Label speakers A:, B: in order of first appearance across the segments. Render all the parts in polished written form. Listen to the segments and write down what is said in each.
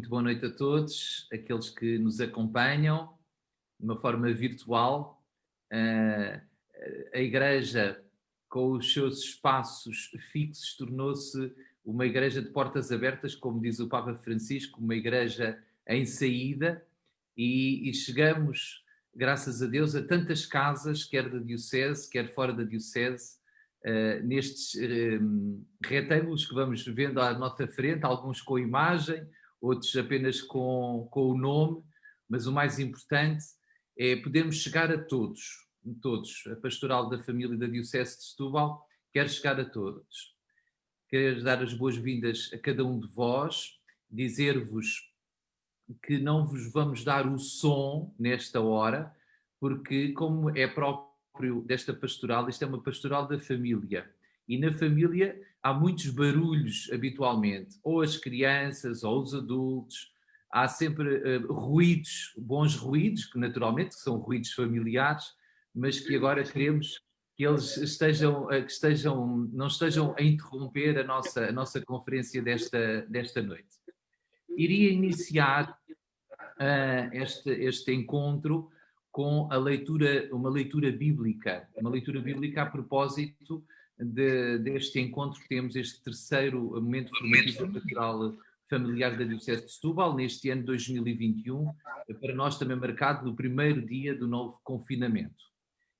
A: Muito boa noite a todos, aqueles que nos acompanham de uma forma virtual. A Igreja, com os seus espaços fixos, tornou-se uma igreja de portas abertas, como diz o Papa Francisco, uma igreja em saída, e chegamos, graças a Deus, a tantas casas, quer da Diocese, quer fora da Diocese, nestes retângulos que vamos vendo à nossa frente, alguns com imagem, outros apenas com o nome, mas o mais importante é podermos chegar a todos. A Pastoral da Família da Diocese de Setúbal quer chegar a todos. Quero dar as boas-vindas a cada um de vós, dizer-vos que não vos vamos dar o som nesta hora, porque como é próprio desta pastoral, isto é uma pastoral da família, e na família há muitos barulhos habitualmente, ou as crianças, ou os adultos, há sempre ruídos, bons ruídos, que naturalmente são ruídos familiares, mas que agora queremos que eles não estejam a interromper a nossa conferência desta noite. Iria iniciar este encontro com uma leitura bíblica a propósito deste encontro que temos, este terceiro momento formativo pastoral familiar da Diocese de Setúbal, neste ano 2021, para nós também marcado no primeiro dia do novo confinamento.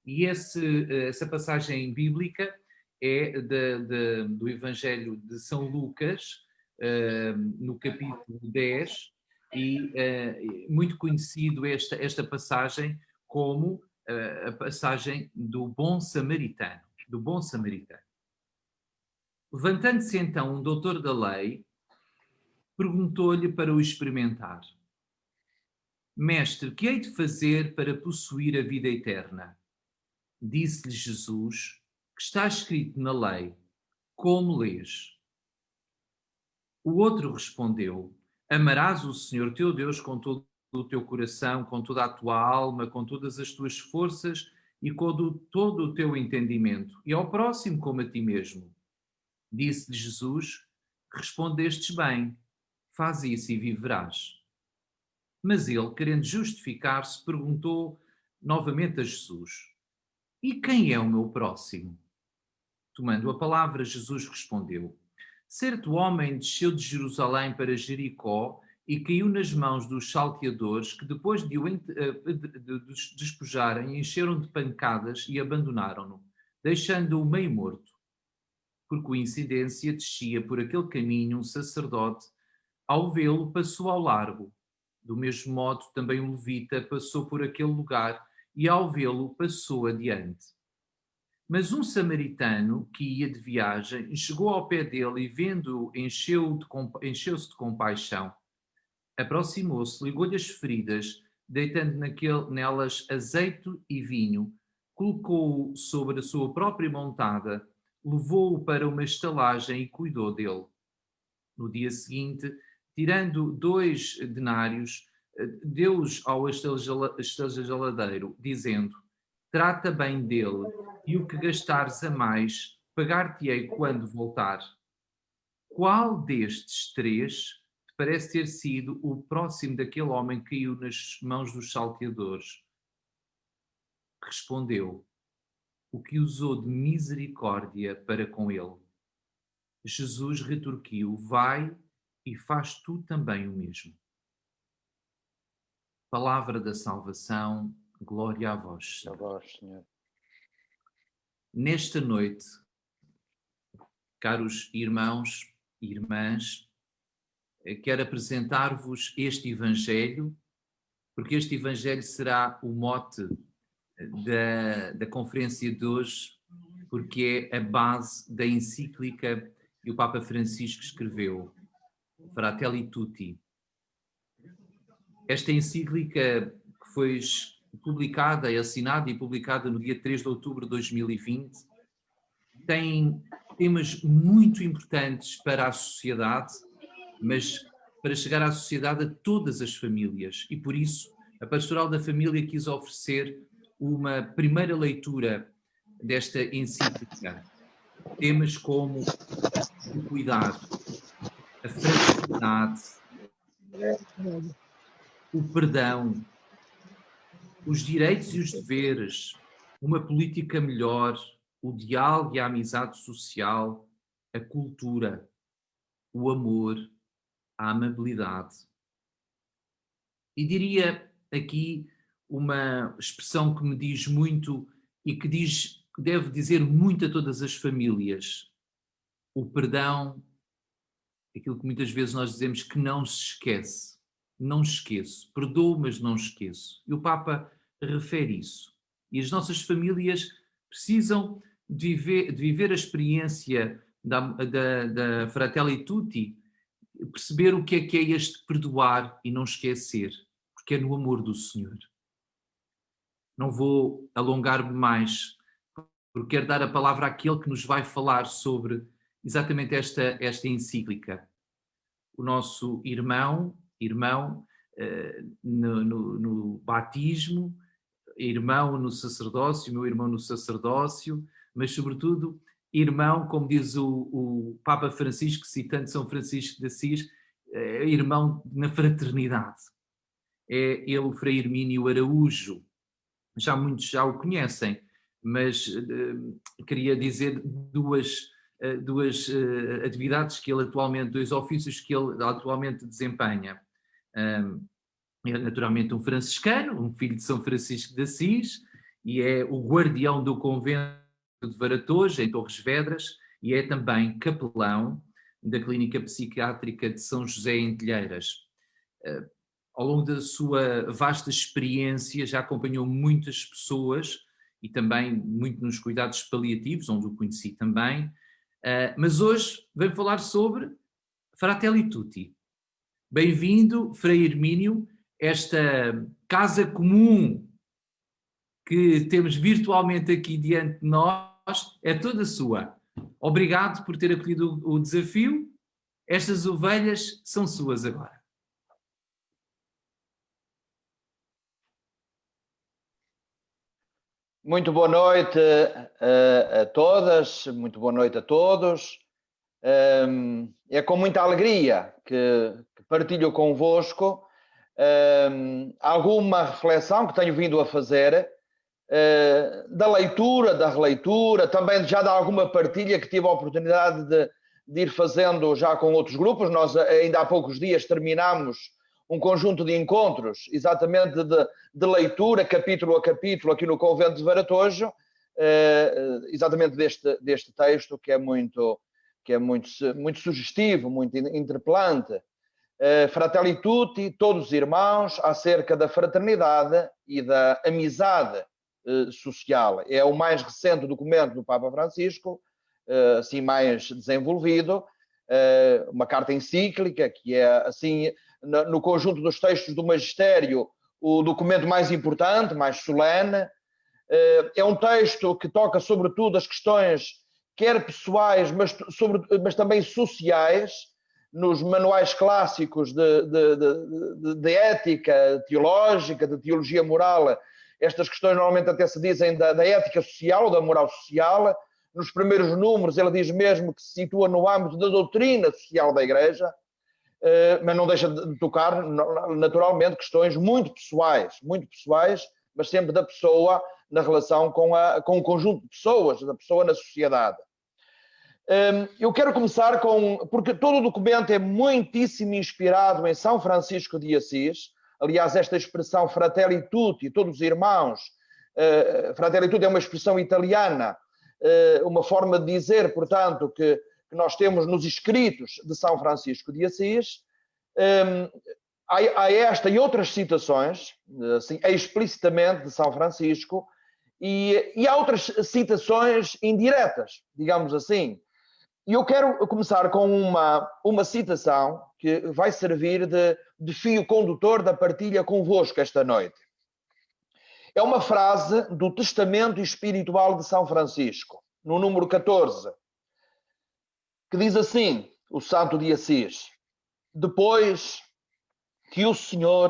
A: E essa passagem bíblica é do Evangelho de São Lucas, no capítulo 10, e muito conhecido esta passagem como a passagem do bom samaritano. Levantando-se então um doutor da lei, perguntou-lhe para o experimentar: Mestre, que hei de fazer para possuir a vida eterna? Disse-lhe Jesus: que está escrito na lei, como lês? O outro respondeu: amarás o Senhor teu Deus com todo o teu coração, com toda a tua alma, com todas as tuas forças e com todo o teu entendimento, e ao próximo como a ti mesmo. Disse-lhe Jesus: respondestes bem, faz isso e viverás. Mas ele, querendo justificar-se, perguntou novamente a Jesus: e quem é o meu próximo? Tomando a palavra, Jesus respondeu: certo homem desceu de Jerusalém para Jericó e caiu nas mãos dos salteadores, que depois de o despojarem, encheram de pancadas e abandonaram-no, deixando-o meio morto. Por coincidência, descia por aquele caminho um sacerdote. Ao vê-lo, passou ao largo. Do mesmo modo, também um levita passou por aquele lugar e, ao vê-lo, passou adiante. Mas um samaritano que ia de viagem chegou ao pé dele e, vendo-o, encheu-se de compaixão. Aproximou-se, ligou-lhe as feridas, deitando nelas azeite e vinho, colocou-o sobre a sua própria montada, levou-o para uma estalagem e cuidou dele. No dia seguinte, tirando 2 denários, deu-os ao estalajadeiro, dizendo: trata bem dele, e o que gastares a mais, pagar-te-ei quando voltar. Qual destes 3 te parece ter sido o próximo daquele homem que caiu nas mãos dos salteadores? Respondeu: o que usou de misericórdia para com ele. Jesus retorquiu: vai e faz tu também o mesmo. Palavra da salvação, glória a vós, Senhor. Nesta noite, caros irmãos e irmãs, quero apresentar-vos este Evangelho, porque este Evangelho será o mote da conferência de hoje, porque é a base da encíclica que o Papa Francisco escreveu, Fratelli Tutti. Esta encíclica que foi publicada, assinada e publicada no dia 3 de outubro de 2020, tem temas muito importantes para a sociedade, mas para chegar à sociedade a todas as famílias. E por isso a Pastoral da Família quis oferecer uma primeira leitura desta encíclica. Temas como o cuidado, a fraternidade, o perdão, os direitos e os deveres, uma política melhor, o diálogo e a amizade social, a cultura, o amor, a amabilidade. E diria aqui uma expressão que me diz muito e que deve dizer muito a todas as famílias: o perdão, aquilo que muitas vezes nós dizemos que não se esquece. Não esqueço, perdoo, mas não esqueço. E o Papa refere isso. E as nossas famílias precisam de viver a experiência da Fratelli Tutti, perceber o que é este perdoar e não esquecer, porque é no amor do Senhor. Não vou alongar-me mais, porque quero dar a palavra àquele que nos vai falar sobre exatamente esta encíclica. O nosso irmão no batismo, irmão no sacerdócio, meu irmão no sacerdócio, mas sobretudo irmão, como diz o Papa Francisco, citando São Francisco de Assis, irmão na fraternidade. É ele, o Frei Hermínio Araújo. Já muitos já o conhecem, mas queria dizer duas atividades que ele atualmente, dois ofícios que ele atualmente desempenha. É naturalmente um franciscano, um filho de São Francisco de Assis, e é o guardião do convento de Varatojo, em Torres Vedras, e é também capelão da Clínica Psiquiátrica de São José em Telheiras. Ao longo da sua vasta experiência já acompanhou muitas pessoas e também muito nos cuidados paliativos, onde o conheci também, mas hoje venho falar sobre Fratelli Tutti. Bem-vindo, Frei Hermínio, esta casa comum que temos virtualmente aqui diante de nós é toda sua. Obrigado por ter acolhido o desafio. Estas ovelhas são suas agora.
B: Muito boa noite a todas, muito boa noite a todos. É com muita alegria que partilho convosco alguma reflexão que tenho vindo a fazer da leitura, da releitura, também já de alguma partilha que tive a oportunidade de ir fazendo já com outros grupos. Nós ainda há poucos dias terminamos um conjunto de encontros, exatamente de leitura, capítulo a capítulo, aqui no Convento de Varatojo, exatamente deste texto que é muito sugestivo, muito interpelante. Fratelli Tutti, todos os irmãos, acerca da fraternidade e da amizade social. É o mais recente documento do Papa Francisco, assim mais desenvolvido, uma carta encíclica que é assim, no conjunto dos textos do Magistério, o documento mais importante, mais solene. É um texto que toca sobretudo as questões quer pessoais, mas também sociais, nos manuais clássicos de ética teológica, de teologia moral. Estas questões normalmente até se dizem da ética social, da moral social. Nos primeiros números ele diz mesmo que se situa no âmbito da doutrina social da Igreja, mas não deixa de tocar naturalmente questões muito pessoais, mas sempre da pessoa na relação com o conjunto de pessoas, da pessoa na sociedade. Eu quero começar porque todo o documento é muitíssimo inspirado em São Francisco de Assis. Aliás, esta expressão Fratelli Tutti, todos os irmãos, Fratelli Tutti é uma expressão italiana, uma forma de dizer, portanto, que nós temos nos escritos de São Francisco de Assis. Há esta e outras citações, assim, explicitamente de São Francisco, e há outras citações indiretas, digamos assim. E eu quero começar com uma citação que vai servir de fio condutor da partilha convosco esta noite. É uma frase do Testamento Espiritual de São Francisco, no número 14, que diz assim, o Santo de Assis: depois que o Senhor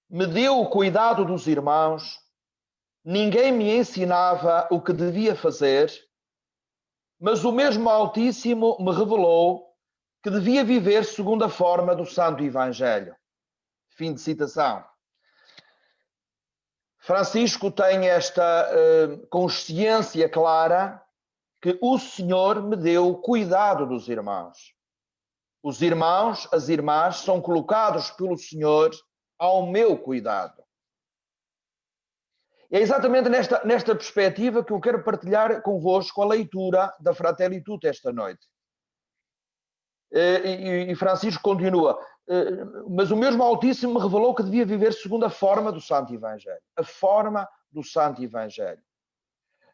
B: me deu o cuidado dos irmãos, ninguém me ensinava o que devia fazer, mas o mesmo Altíssimo me revelou que devia viver segundo a forma do Santo Evangelho. Fim de citação. Francisco tem esta consciência clara que o Senhor me deu o cuidado dos irmãos. Os irmãos, as irmãs, são colocados pelo Senhor ao meu cuidado. É exatamente nesta perspectiva que eu quero partilhar convosco a leitura da Fratelli Tutti esta noite. E Francisco continua, mas o mesmo Altíssimo me revelou que devia viver segundo a forma do Santo Evangelho. A forma do Santo Evangelho.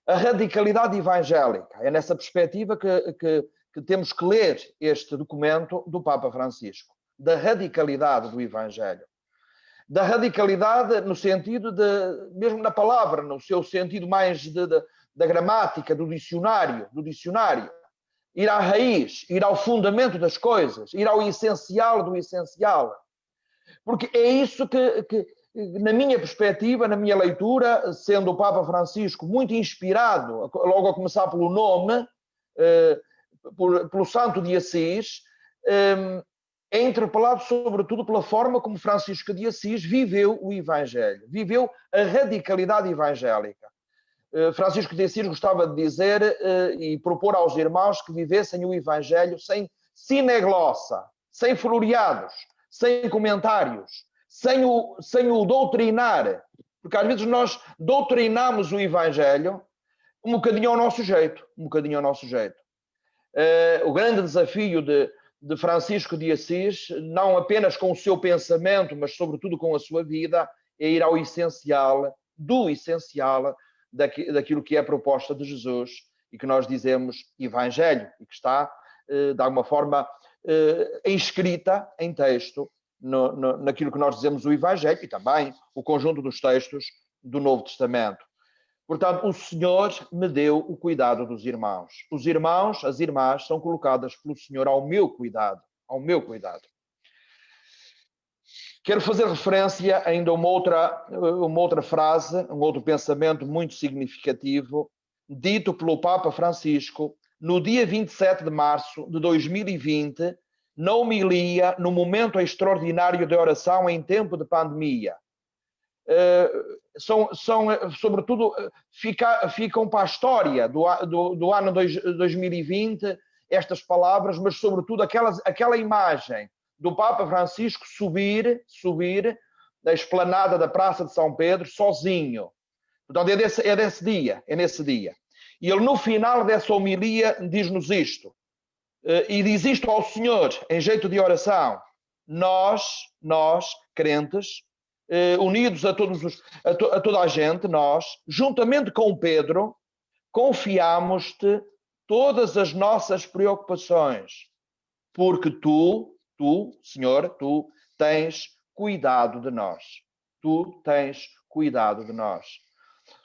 B: A radicalidade evangélica. É nessa perspectiva que temos que ler este documento do Papa Francisco. Da radicalidade do Evangelho. Da radicalidade no sentido de, mesmo na palavra, no seu sentido mais da gramática, do dicionário. Ir à raiz, ir ao fundamento das coisas, ir ao essencial do essencial. Porque é isso que na minha perspectiva, na minha leitura, sendo o Papa Francisco muito inspirado, logo a começar pelo nome, pelo Santo de Assis, é interpelado sobretudo pela forma como Francisco de Assis viveu o Evangelho, viveu a radicalidade evangélica. Francisco de Assis gostava de dizer e propor aos irmãos que vivessem o Evangelho sem sineglossa, sem floreados, sem comentários, sem o doutrinar. Porque às vezes nós doutrinamos o Evangelho um bocadinho ao nosso jeito. O grande desafio de Francisco de Assis, não apenas com o seu pensamento, mas sobretudo com a sua vida, é ir ao essencial, do essencial, daquilo que é a proposta de Jesus e que nós dizemos Evangelho, e que está, de alguma forma, inscrita em texto naquilo que nós dizemos o Evangelho e também o conjunto dos textos do Novo Testamento. Portanto, o Senhor me deu o cuidado dos irmãos. Os irmãos, as irmãs, são colocadas pelo Senhor ao meu cuidado. Quero fazer referência ainda a uma outra frase, um outro pensamento muito significativo, dito pelo Papa Francisco no dia 27 de março de 2020, na homilia, no momento extraordinário de oração em tempo de pandemia. Sobretudo, ficam para a história do ano 2020 estas palavras, mas sobretudo aquela imagem do Papa Francisco subir da esplanada da Praça de São Pedro sozinho. Portanto, é nesse dia. E ele, no final dessa homilia, diz-nos isto. E diz isto ao Senhor, em jeito de oração. Nós crentes, unidos a toda a gente, nós, juntamente com Pedro, confiamos-te todas as nossas preocupações, porque tu, Senhor, tu tens cuidado de nós.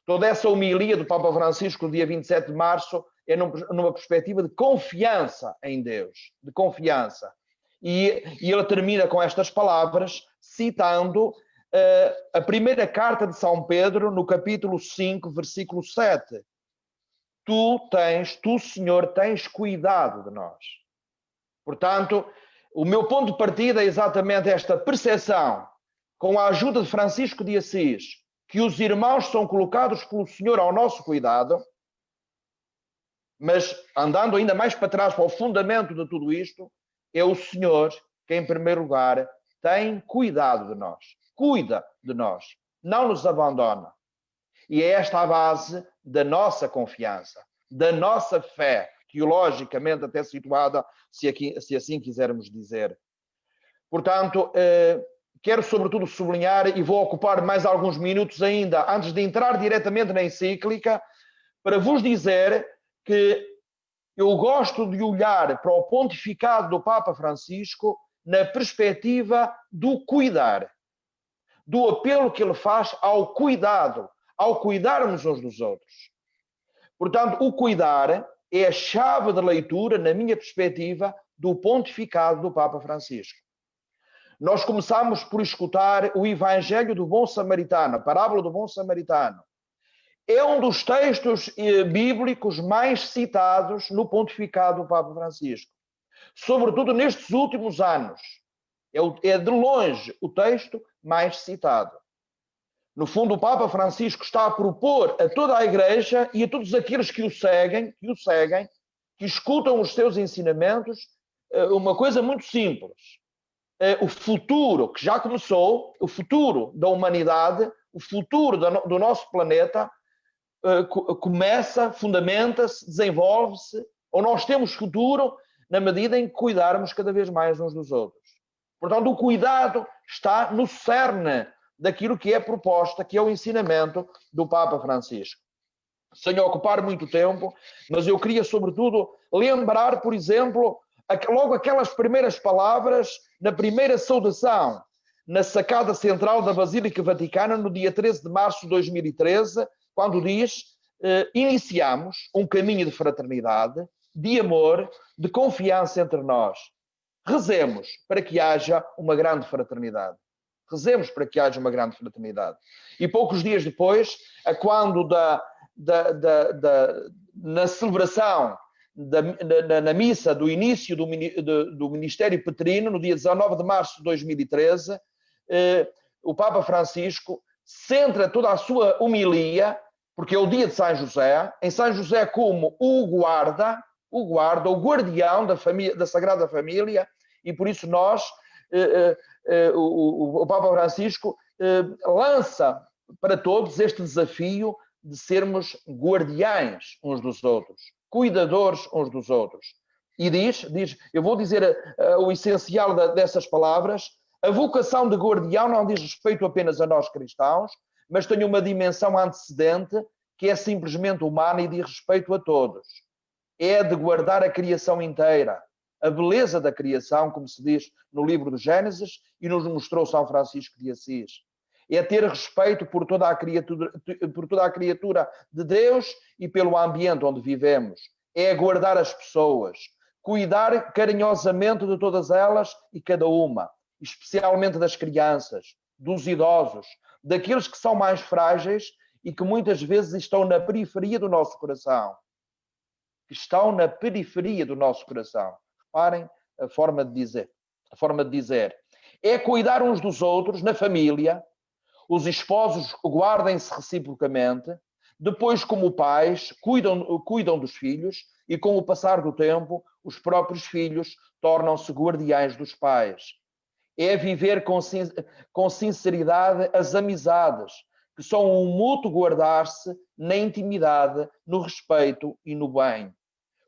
B: Toda essa homilia do Papa Francisco, dia 27 de março, é numa perspectiva de confiança em Deus, de confiança. E ele termina com estas palavras, citando a primeira carta de São Pedro, no capítulo 5, versículo 7. Tu, Senhor, tens cuidado de nós. Portanto, o meu ponto de partida é exatamente esta percepção, com a ajuda de Francisco de Assis, que os irmãos são colocados pelo Senhor ao nosso cuidado, mas andando ainda mais para trás, para o fundamento de tudo isto, é o Senhor que, em primeiro lugar, tem cuidado de nós. Cuida de nós. Não nos abandona. E é esta a base da nossa confiança, da nossa fé, teologicamente até situada, se assim quisermos dizer. Portanto, quero sobretudo sublinhar, e vou ocupar mais alguns minutos ainda, antes de entrar diretamente na encíclica, para vos dizer que eu gosto de olhar para o pontificado do Papa Francisco na perspectiva do cuidar, do apelo que ele faz ao cuidado, ao cuidarmos uns dos outros. Portanto, o cuidar é a chave de leitura, na minha perspectiva, do pontificado do Papa Francisco. Nós começamos por escutar o Evangelho do Bom Samaritano, a parábola do Bom Samaritano. É um dos textos bíblicos mais citados no pontificado do Papa Francisco. sobretudo nestes últimos anos. É de longe o texto mais citado. No fundo, o Papa Francisco está a propor a toda a Igreja e a todos aqueles que o seguem, que escutam os seus ensinamentos, uma coisa muito simples. O futuro que já começou, o futuro da humanidade, o futuro do nosso planeta, começa, fundamenta-se, desenvolve-se, ou nós temos futuro na medida em que cuidarmos cada vez mais uns dos outros. Portanto, o cuidado está no cerne daquilo que é proposta, que é o ensinamento do Papa Francisco. Sem ocupar muito tempo, mas eu queria, sobretudo, lembrar, por exemplo, logo aquelas primeiras palavras na primeira saudação, na sacada central da Basílica Vaticana, no dia 13 de março de 2013, quando diz: iniciamos um caminho de fraternidade, de amor, de confiança entre nós. Rezemos para que haja uma grande fraternidade. Rezemos para que haja uma grande fraternidade. E poucos dias depois, quando na celebração, na missa do início do Ministério Petrino, no dia 19 de março de 2013, o Papa Francisco centra toda a sua homilia, porque é o dia de São José, em São José como o guardião da Sagrada Família, e por isso o Papa Francisco lança para todos este desafio de sermos guardiães uns dos outros, cuidadores uns dos outros. E diz, eu vou dizer o essencial dessas palavras: a vocação de guardião não diz respeito apenas a nós cristãos, mas tem uma dimensão antecedente que é simplesmente humana e diz respeito a todos. É de guardar a criação inteira, a beleza da criação, como se diz no livro do Gênesis e nos mostrou São Francisco de Assis. É ter respeito por toda a criatura de Deus e pelo ambiente onde vivemos. É guardar as pessoas, cuidar carinhosamente de todas elas e cada uma, especialmente das crianças, dos idosos, daqueles que são mais frágeis e que muitas vezes estão na periferia do nosso coração. Reparem a forma de dizer. É cuidar uns dos outros na família. Os esposos guardem-se reciprocamente. Depois, como pais, cuidam dos filhos. E com o passar do tempo, os próprios filhos tornam-se guardiães dos pais. É viver com sinceridade as amizades, que são um mútuo guardar-se na intimidade, no respeito e no bem.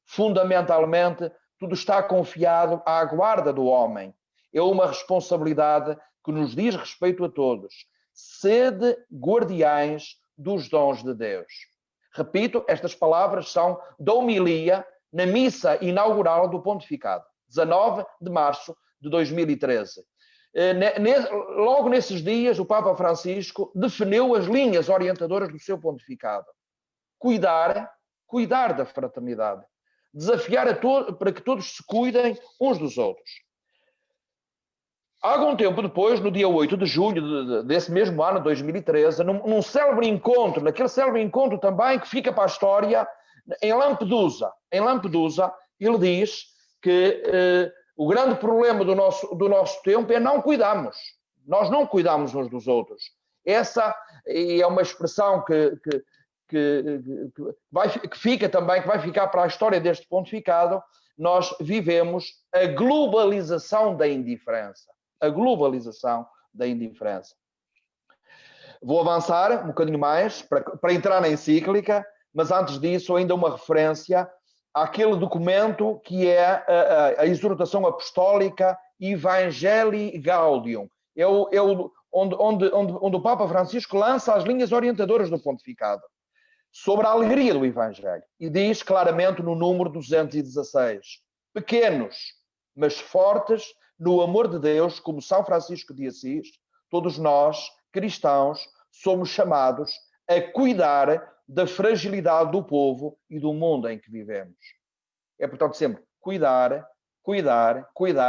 B: Fundamentalmente, tudo está confiado à guarda do homem. É uma responsabilidade que nos diz respeito a todos. Sede guardiães dos dons de Deus. Repito, estas palavras são da homilia na missa inaugural do pontificado, 19 de março de 2013. Logo nesses dias, o Papa Francisco definiu as linhas orientadoras do seu pontificado. Cuidar da fraternidade. Desafiar para que todos se cuidem uns dos outros. Algum tempo depois, no dia 8 de julho desse mesmo ano, 2013, naquele célebre encontro também que fica para a história, em Lampedusa, ele diz que o grande problema do nosso tempo é não cuidarmos. Nós não cuidamos uns dos outros. Essa é uma expressão que vai ficar para a história deste pontificado. Nós vivemos a globalização da indiferença. Vou avançar um bocadinho mais para entrar na encíclica, mas antes disso ainda uma referência àquele documento que é a exortação apostólica Evangelii Gaudium. Onde o Papa Francisco lança as linhas orientadoras do pontificado sobre a alegria do Evangelho. E diz claramente no número 216: pequenos, mas fortes no amor de Deus, como São Francisco de Assis, todos nós, cristãos, somos chamados a cuidar da fragilidade do povo e do mundo em que vivemos. É, portanto, sempre cuidar,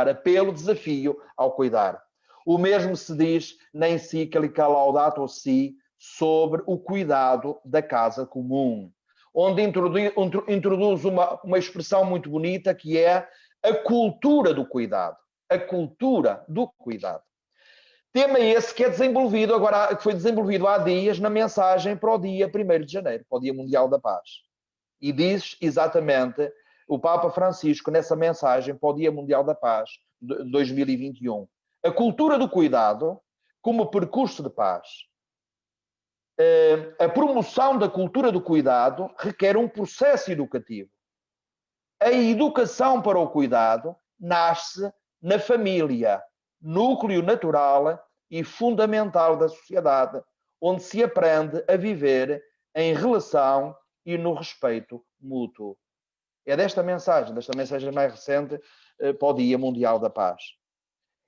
B: apelo, desafio ao cuidar. O mesmo se diz na encíclica Laudato Si sobre o cuidado da casa comum, onde introduz uma expressão muito bonita que é A cultura do cuidado. A cultura do cuidado. Tema esse que é desenvolvido agora, que foi desenvolvido há dias na mensagem para o dia 1º de janeiro, para o Dia Mundial da Paz. E diz exatamente o Papa Francisco nessa mensagem para o Dia Mundial da Paz de 2021. A cultura do cuidado como percurso de paz. A promoção da cultura do cuidado requer um processo educativo. A educação para o cuidado nasce na família, núcleo natural e fundamental da sociedade, onde se aprende a viver em relação e no respeito mútuo. É desta mensagem mais recente, para o Dia Mundial da Paz.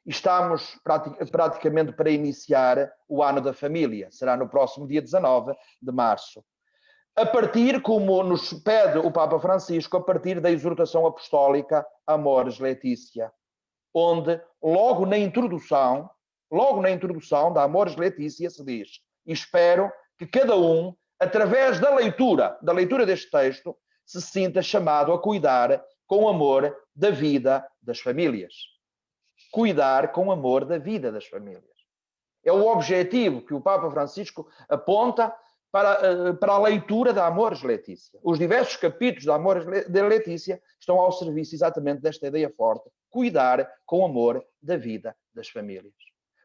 B: Estamos praticamente para iniciar o Ano da Família. Será no próximo dia 19 de março. A partir, como nos pede o Papa Francisco, a partir da exortação apostólica Amoris Laetitia, onde logo na introdução da Amoris Laetitia se diz: espero que cada um, através da leitura deste texto, se sinta chamado a cuidar com amor da vida das famílias. Cuidar com amor da vida das famílias. É o objetivo que o Papa Francisco aponta para a leitura da Amoris Laetitia. Os diversos capítulos da Amoris Laetitia estão ao serviço exatamente desta ideia forte: cuidar com amor da vida das famílias.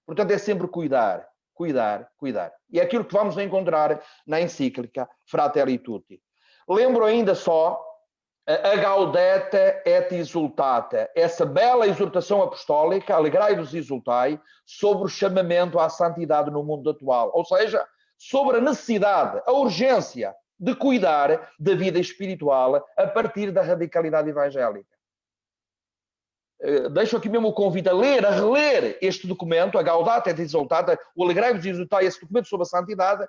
B: Portanto, é sempre cuidar, cuidar, cuidar. E é aquilo que vamos encontrar na encíclica Fratelli Tutti. Lembro ainda só a Gaudete et Exultate, essa bela exortação apostólica, alegrai-vos e exultai, sobre o chamamento à santidade no mundo atual. Ou seja, sobre a necessidade, a urgência de cuidar da vida espiritual a partir da radicalidade evangélica. Deixo aqui mesmo o convite a ler, a reler este documento, a Gaudete et Exultate, o alegrai-vos e exultai, esse documento sobre a santidade,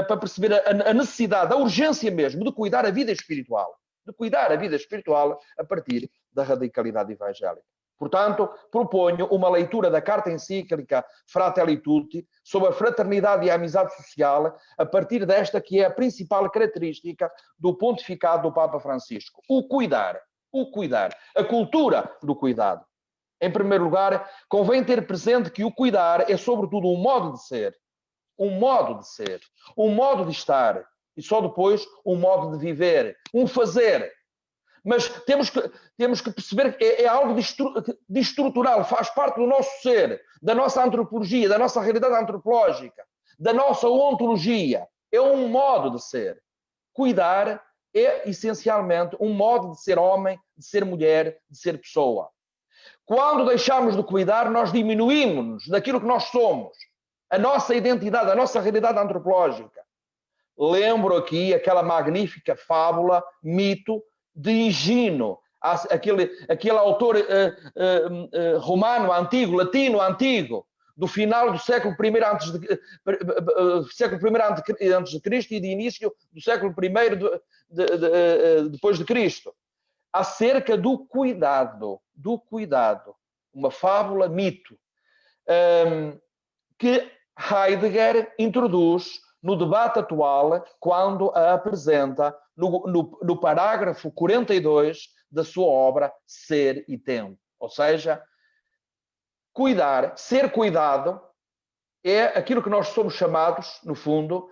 B: para perceber a necessidade, a urgência mesmo de cuidar a vida espiritual. De cuidar a vida espiritual a partir da radicalidade evangélica. Portanto, proponho uma leitura da carta encíclica Fratelli Tutti sobre a fraternidade e a amizade social a partir desta que é a principal característica do pontificado do Papa Francisco. O cuidar, a cultura do cuidado. Em primeiro lugar, convém ter presente que o cuidar é sobretudo um modo de ser, um modo de estar e só depois um modo de viver, um fazer. Mas temos que perceber que é algo de estrutural, faz parte do nosso ser, da nossa antropologia, da nossa realidade antropológica, da nossa ontologia. É um modo de ser. Cuidar é essencialmente um modo de ser homem, de ser mulher, de ser pessoa. Quando deixamos de cuidar, nós diminuímos-nos daquilo que nós somos, a nossa identidade, a nossa realidade antropológica. Lembro aqui aquela magnífica fábula, mito, de Higino, aquele autor romano antigo, latino antigo, do final do século I antes de Cristo e de início do século I depois de Cristo, acerca do cuidado, uma fábula, mito, que Heidegger introduz no debate atual quando a apresenta no parágrafo 42 da sua obra Ser e Tempo. Ou seja, cuidar, ser cuidado é aquilo que nós somos chamados, no fundo,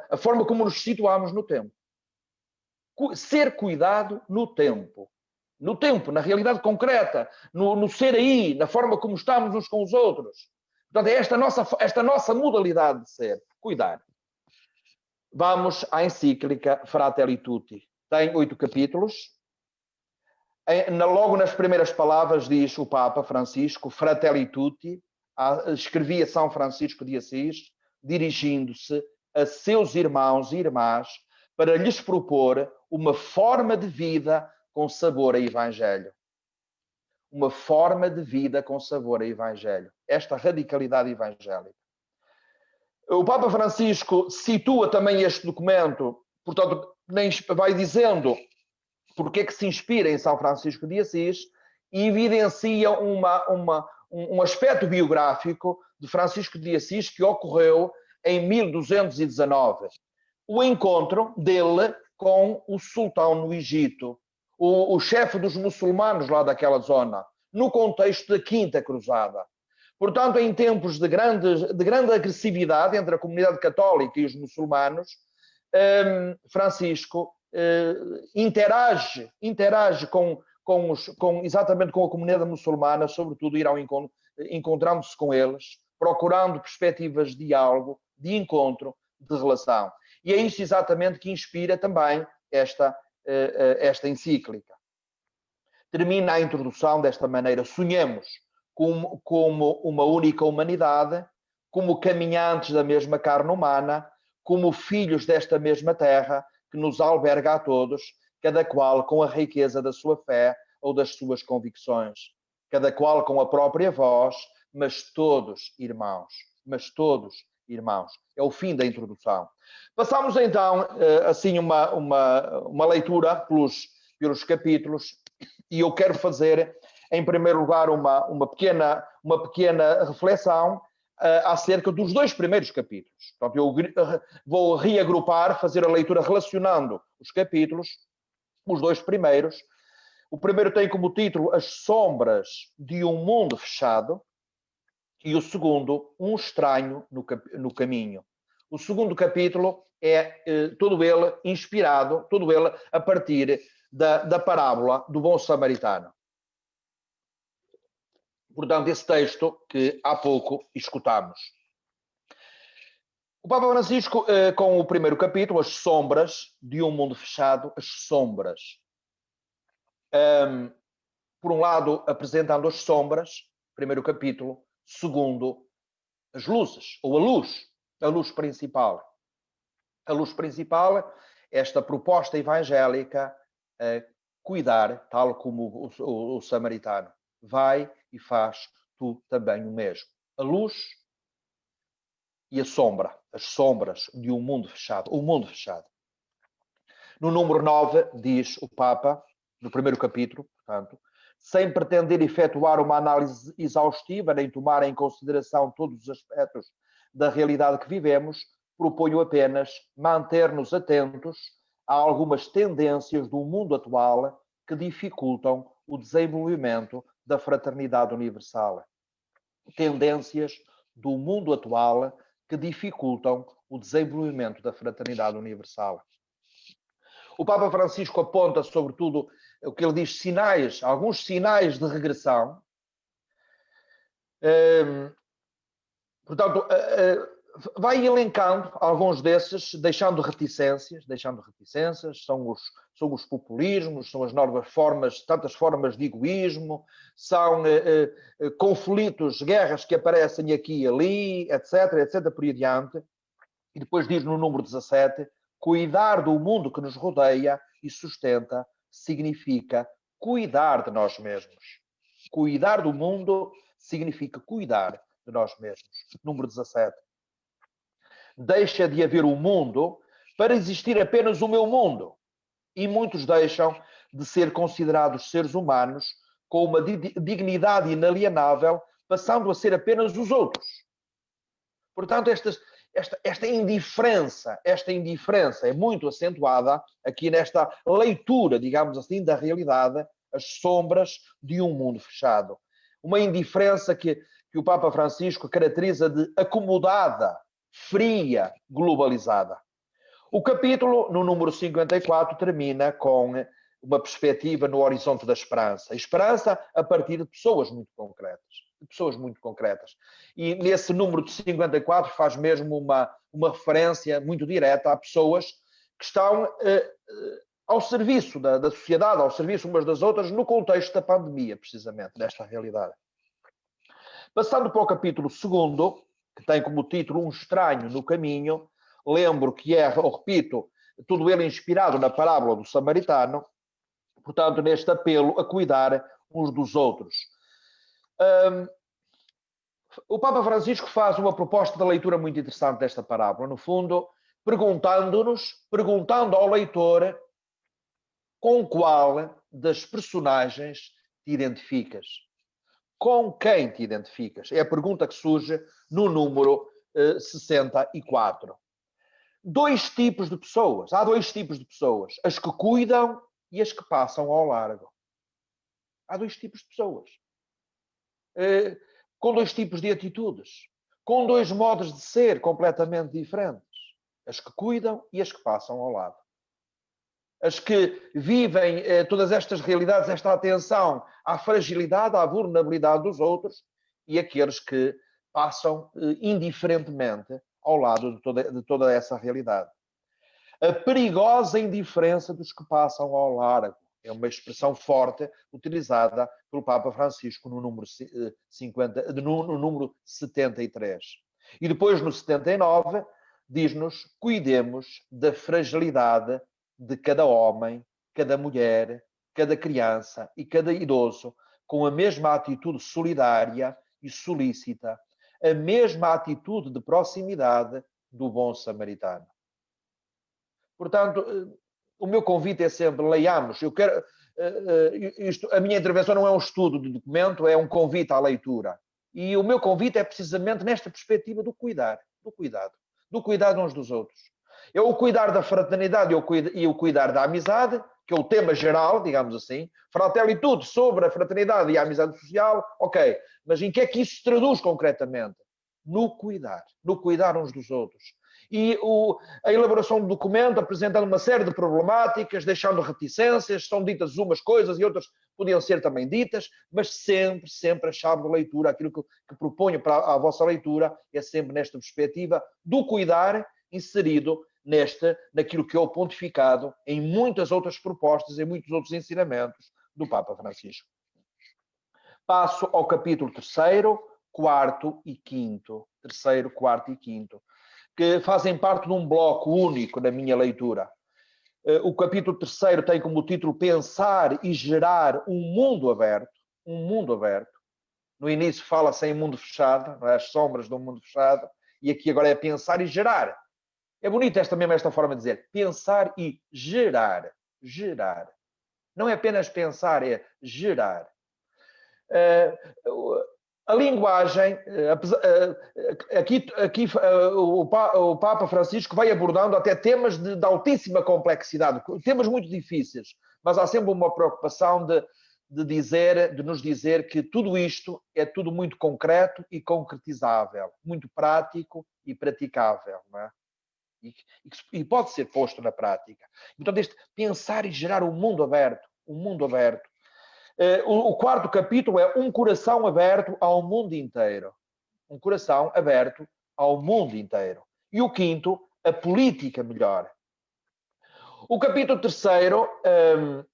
B: a forma como nos situamos no tempo. Ser cuidado no tempo, na realidade concreta, no ser aí, na forma como estamos uns com os outros. Portanto, é esta nossa modalidade de ser, cuidar. Vamos à encíclica Fratelli Tutti. Tem 8 capítulos. Logo nas primeiras palavras diz o Papa Francisco, Fratelli Tutti, escrevia São Francisco de Assis, dirigindo-se a seus irmãos e irmãs para lhes propor uma forma de vida com sabor a Evangelho. Uma forma de vida com sabor a Evangelho. Esta radicalidade evangélica. O Papa Francisco situa também este documento, portanto, vai dizendo porque é que se inspira em São Francisco de Assis e evidencia um aspecto biográfico de Francisco de Assis que ocorreu em 1219. O encontro dele com o sultão no Egito, o chefe dos muçulmanos lá daquela zona, no contexto da Quinta Cruzada. Portanto, em tempos de grande agressividade entre a comunidade católica e os muçulmanos, Francisco interage exatamente com a comunidade muçulmana, sobretudo encontrando-se com eles, procurando perspectivas de diálogo, de encontro, de relação. E é isso exatamente que inspira também esta encíclica. Termina a introdução desta maneira: sonhemos como uma única humanidade, como caminhantes da mesma carne humana, como filhos desta mesma terra que nos alberga a todos, cada qual com a riqueza da sua fé ou das suas convicções, cada qual com a própria voz, mas todos irmãos. Mas todos irmãos. É o fim da introdução. Passamos então, assim, uma leitura pelos capítulos, e eu quero fazer, em primeiro lugar, uma pequena reflexão acerca dos dois primeiros capítulos. Portanto, eu vou reagrupar, fazer a leitura relacionando os capítulos, os dois primeiros. O primeiro tem como título As Sombras de um Mundo Fechado, e o segundo, Um Estranho no Caminho. O segundo capítulo é todo ele inspirado, todo ele a partir da parábola do bom samaritano. Portanto, esse texto que há pouco escutamos. O Papa Francisco, com o primeiro capítulo, As Sombras de um Mundo Fechado, as sombras. Por um lado, apresentando as sombras, primeiro capítulo. Segundo, as luzes, ou a luz principal. A luz principal, esta proposta evangélica, cuidar, tal como o samaritano. Vai e faz tu também o mesmo. A luz e a sombra, as sombras de um mundo fechado, o mundo fechado. No número 9, diz o Papa, no primeiro capítulo, portanto, sem pretender efetuar uma análise exaustiva, nem tomar em consideração todos os aspectos da realidade que vivemos, proponho apenas manter-nos atentos a algumas tendências do mundo atual que dificultam o desenvolvimento da fraternidade universal. Tendências do mundo atual que dificultam o desenvolvimento da fraternidade universal. O Papa Francisco aponta, sobretudo, o que ele diz, alguns sinais de regressão. Portanto, vai elencando alguns desses, deixando reticências, são os populismos, são as novas formas, tantas formas de egoísmo, são conflitos, guerras que aparecem aqui e ali, etc, por aí adiante. E depois diz no número 17, cuidar do mundo que nos rodeia e sustenta significa cuidar de nós mesmos. Cuidar do mundo significa cuidar de nós mesmos. Número 17. Deixa de haver um mundo para existir apenas o meu mundo. E muitos deixam de ser considerados seres humanos com uma dignidade inalienável, passando a ser apenas os outros. Portanto, esta indiferença é muito acentuada aqui nesta leitura, digamos assim, da realidade, as sombras de um mundo fechado. Uma indiferença que o Papa Francisco caracteriza de acomodada, fria, globalizada. O capítulo, no número 54, termina com uma perspectiva no horizonte da esperança. Esperança a partir de pessoas muito concretas. E nesse número de 54 faz mesmo uma referência muito direta a pessoas que estão ao serviço da sociedade, ao serviço umas das outras, no contexto da pandemia, precisamente, desta realidade. Passando para o capítulo 2, que tem como título Um Estranho no Caminho, lembro que repito, tudo ele inspirado na parábola do samaritano, portanto, neste apelo a cuidar uns dos outros. O Papa Francisco faz uma proposta de leitura muito interessante desta parábola, no fundo, perguntando ao leitor com qual das personagens te identificas. Com quem te identificas? É a pergunta que surge no número 64. dois tipos de pessoas. Há dois tipos de pessoas. As que cuidam e as que passam ao largo. Há dois tipos de pessoas. Com dois tipos de atitudes. Com dois modos de ser completamente diferentes. As que cuidam e as que passam ao lado. As que vivem todas estas realidades, esta atenção à fragilidade, à vulnerabilidade dos outros, e aqueles que passam indiferentemente ao lado de toda essa realidade. A perigosa indiferença dos que passam ao largo. É uma expressão forte utilizada pelo Papa Francisco no número 73. E depois, no 79, diz-nos: cuidemos da fragilidade de cada homem, cada mulher, cada criança e cada idoso, com a mesma atitude solidária e solícita, a mesma atitude de proximidade do bom samaritano. Portanto, o meu convite é sempre: leiamos. Eu quero, a minha intervenção não é um estudo de documento, é um convite à leitura. E o meu convite é precisamente nesta perspectiva do cuidado uns dos outros. É o cuidar da fraternidade e o cuidar da amizade, que é o tema geral, digamos assim. Fratelitude sobre a fraternidade e a amizade social, ok. Mas em que é que isso se traduz concretamente? No cuidar uns dos outros. E a elaboração do documento apresentando uma série de problemáticas, deixando reticências, são ditas umas coisas e outras podiam ser também ditas, mas sempre a chave de leitura, aquilo que proponho para a vossa leitura, é sempre nesta perspectiva do cuidar inserido naquilo que é o pontificado em muitas outras propostas, em muitos outros ensinamentos do Papa Francisco. Passo ao capítulo 3º, 4º e 5º. 3º, 4º e 5º. Que fazem parte de um bloco único na minha leitura. O capítulo 3º tem como título Pensar e Gerar um Mundo Aberto. Um mundo aberto. No início fala-se em mundo fechado, as sombras de um mundo fechado, e aqui agora é pensar e gerar. É bonita esta forma de dizer. Pensar e gerar. Gerar. Não é apenas pensar, é gerar. A linguagem, aqui o Papa Francisco vai abordando até temas de altíssima complexidade, temas muito difíceis, mas há sempre uma preocupação de nos dizer que tudo isto é tudo muito concreto e concretizável, muito prático e praticável, não é? E pode ser posto na prática. Então, este pensar e gerar um mundo aberto. O 4º capítulo é um coração aberto ao mundo inteiro. Um coração aberto ao mundo inteiro. E o 5º, a política melhor. O capítulo 3º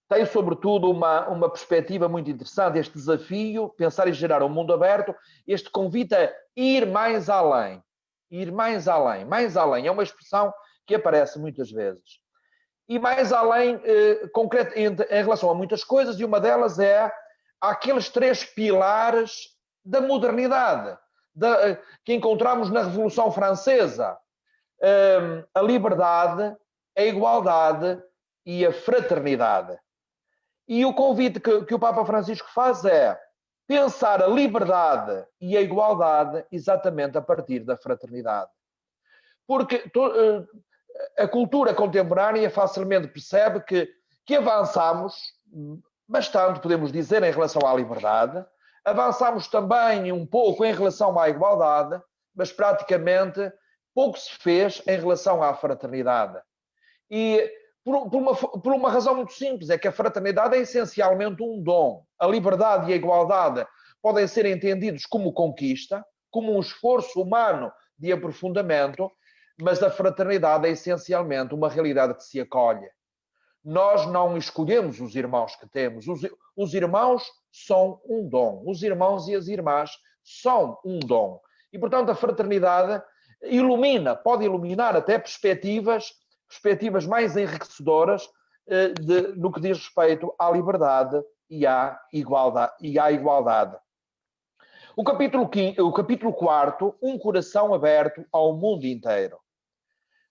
B: tem, sobretudo, uma perspectiva muito interessante. Este desafio, pensar e gerar um mundo aberto, este convite a ir mais além. Ir mais além. Mais além é uma expressão que aparece muitas vezes. E mais além, concreto, em relação a muitas coisas, e uma delas é aqueles 3 pilares da modernidade, que encontramos na Revolução Francesa. A liberdade, a igualdade e a fraternidade. E o convite que o Papa Francisco faz é pensar a liberdade e a igualdade exatamente a partir da fraternidade. Porque a cultura contemporânea facilmente percebe que avançamos bastante, podemos dizer, em relação à liberdade, avançamos também um pouco em relação à igualdade, mas praticamente pouco se fez em relação à fraternidade. E por uma razão muito simples, é que a fraternidade é essencialmente um dom. A liberdade e a igualdade podem ser entendidos como conquista, como um esforço humano de aprofundamento, mas a fraternidade é essencialmente uma realidade que se acolhe. Nós não escolhemos os irmãos que temos. Os irmãos são um dom. Os irmãos e as irmãs são um dom. E, portanto, a fraternidade pode iluminar até perspectivas mais enriquecedoras no que diz respeito à liberdade e à igualdade. O capítulo 4º, um coração aberto ao mundo inteiro.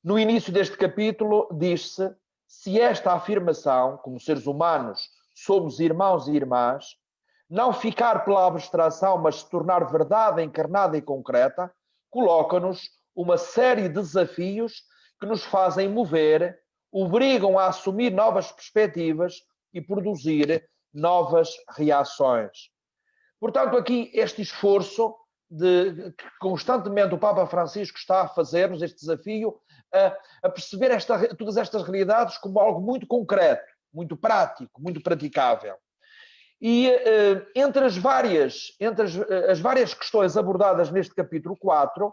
B: No início deste capítulo diz-se: se esta afirmação, como seres humanos, somos irmãos e irmãs, não ficar pela abstração, mas se tornar verdade encarnada e concreta, coloca-nos uma série de desafios que nos fazem mover, obrigam a assumir novas perspectivas e produzir novas reações. Portanto, aqui este esforço que constantemente o Papa Francisco está a fazer-nos, este desafio, a perceber todas estas realidades como algo muito concreto, muito prático, muito praticável. E entre as várias questões abordadas neste capítulo 4,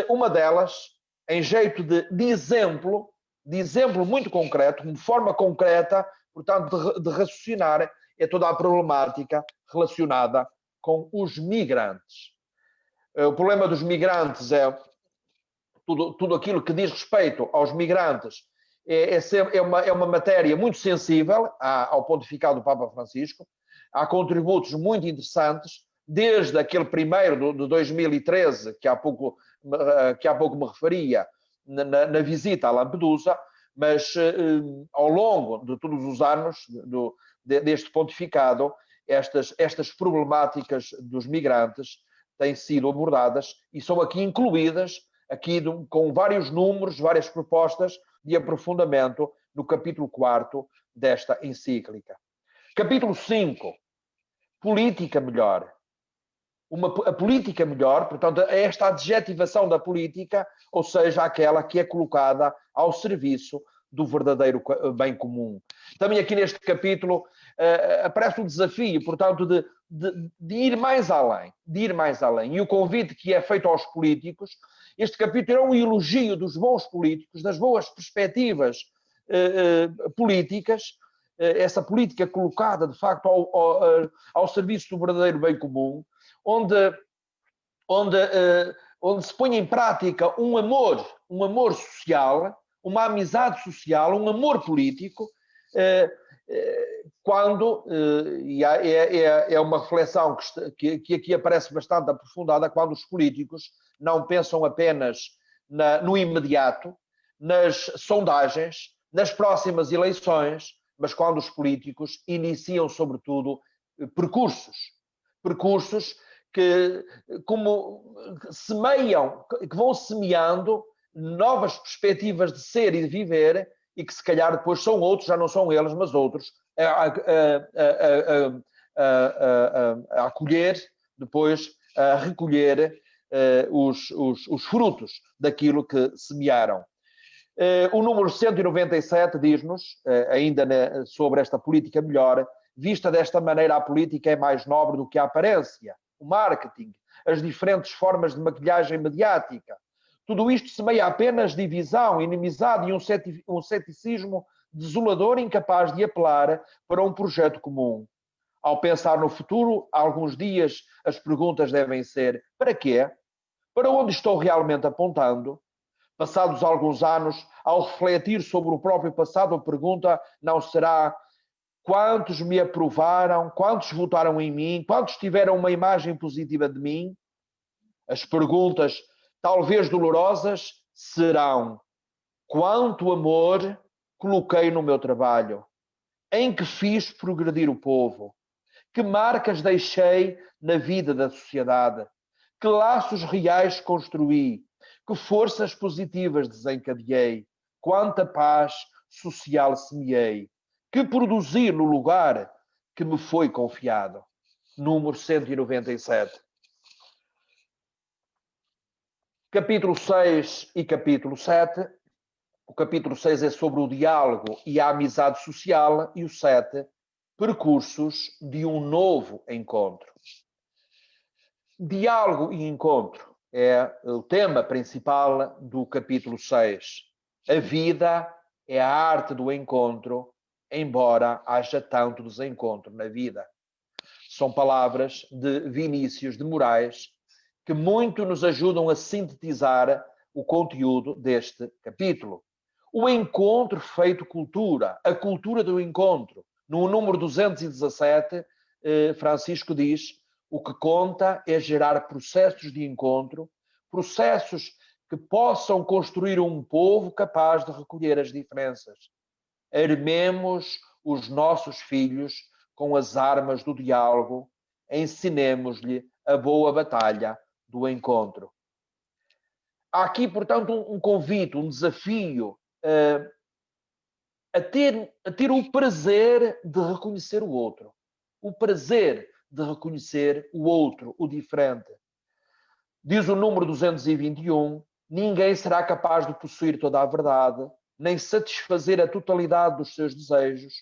B: uma delas, em jeito de exemplo muito concreto, de forma concreta, portanto, de raciocinar, é toda a problemática relacionada com os migrantes. O problema dos migrantes é tudo aquilo que diz respeito aos migrantes é uma matéria muito sensível ao pontificado do Papa Francisco. Há contributos muito interessantes, desde aquele primeiro de 2013, que há pouco me referia, na visita a Lampedusa, mas ao longo de todos os anos deste pontificado, estas problemáticas dos migrantes têm sido abordadas e são aqui incluídas, com vários números, várias propostas de aprofundamento no capítulo 4 desta encíclica. Capítulo 5, política melhor. A política melhor, portanto, é esta adjetivação da política, ou seja, aquela que é colocada ao serviço do verdadeiro bem comum. Também aqui neste capítulo aparece o desafio, portanto, de ir mais além, E o convite que é feito aos políticos, este capítulo é um elogio dos bons políticos, das boas perspectivas políticas, essa política colocada, de facto, ao serviço do verdadeiro bem comum, onde se põe em prática um amor social, uma amizade social, um amor político, e é uma reflexão que aqui aparece bastante aprofundada, quando os políticos não pensam apenas no imediato, nas sondagens, nas próximas eleições, mas quando os políticos iniciam, sobretudo, percursos que vão semeando novas perspectivas de ser e de viver, e que se calhar depois são outros, já não são eles, mas outros, a acolher, depois a recolher os frutos daquilo que semearam. O número 197 diz-nos, ainda sobre esta política melhor, vista desta maneira, a política é mais nobre do que a aparência, o marketing, as diferentes formas de maquilhagem mediática. Tudo isto semeia apenas divisão, inimizade e um ceticismo desolador, incapaz de apelar para um projeto comum. Ao pensar no futuro, há alguns dias as perguntas devem ser: para quê? Para onde estou realmente apontando? Passados alguns anos, ao refletir sobre o próprio passado, a pergunta não será: quantos me aprovaram, quantos votaram em mim, quantos tiveram uma imagem positiva de mim? As perguntas, talvez dolorosas, serão: quanto amor coloquei no meu trabalho? Em que fiz progredir o povo? Que marcas deixei na vida da sociedade? Que laços reais construí? Que forças positivas desencadeei? Quanta paz social semeei? Que produzi no lugar que me foi confiado? Número 197. Capítulo 6 e capítulo 7. O capítulo 6 é sobre o diálogo e a amizade social, e o 7, percursos de um novo encontro. Diálogo e encontro é o tema principal do capítulo 6. A vida é a arte do encontro, embora haja tanto desencontro na vida. São palavras de Vinícius de Moraes que muito nos ajudam a sintetizar o conteúdo deste capítulo. O encontro feito cultura, a cultura do encontro. No número 217, Francisco diz: o que conta é gerar processos de encontro, processos que possam construir um povo capaz de recolher as diferenças. Armemos os nossos filhos com as armas do diálogo, ensinemos-lhe a boa batalha do encontro. há aqui, portanto, um convite, um desafio a ter o prazer de reconhecer o outro. O prazer de reconhecer o outro, o diferente. Diz o número 221, ninguém será capaz de possuir toda a verdade, nem satisfazer a totalidade dos seus desejos,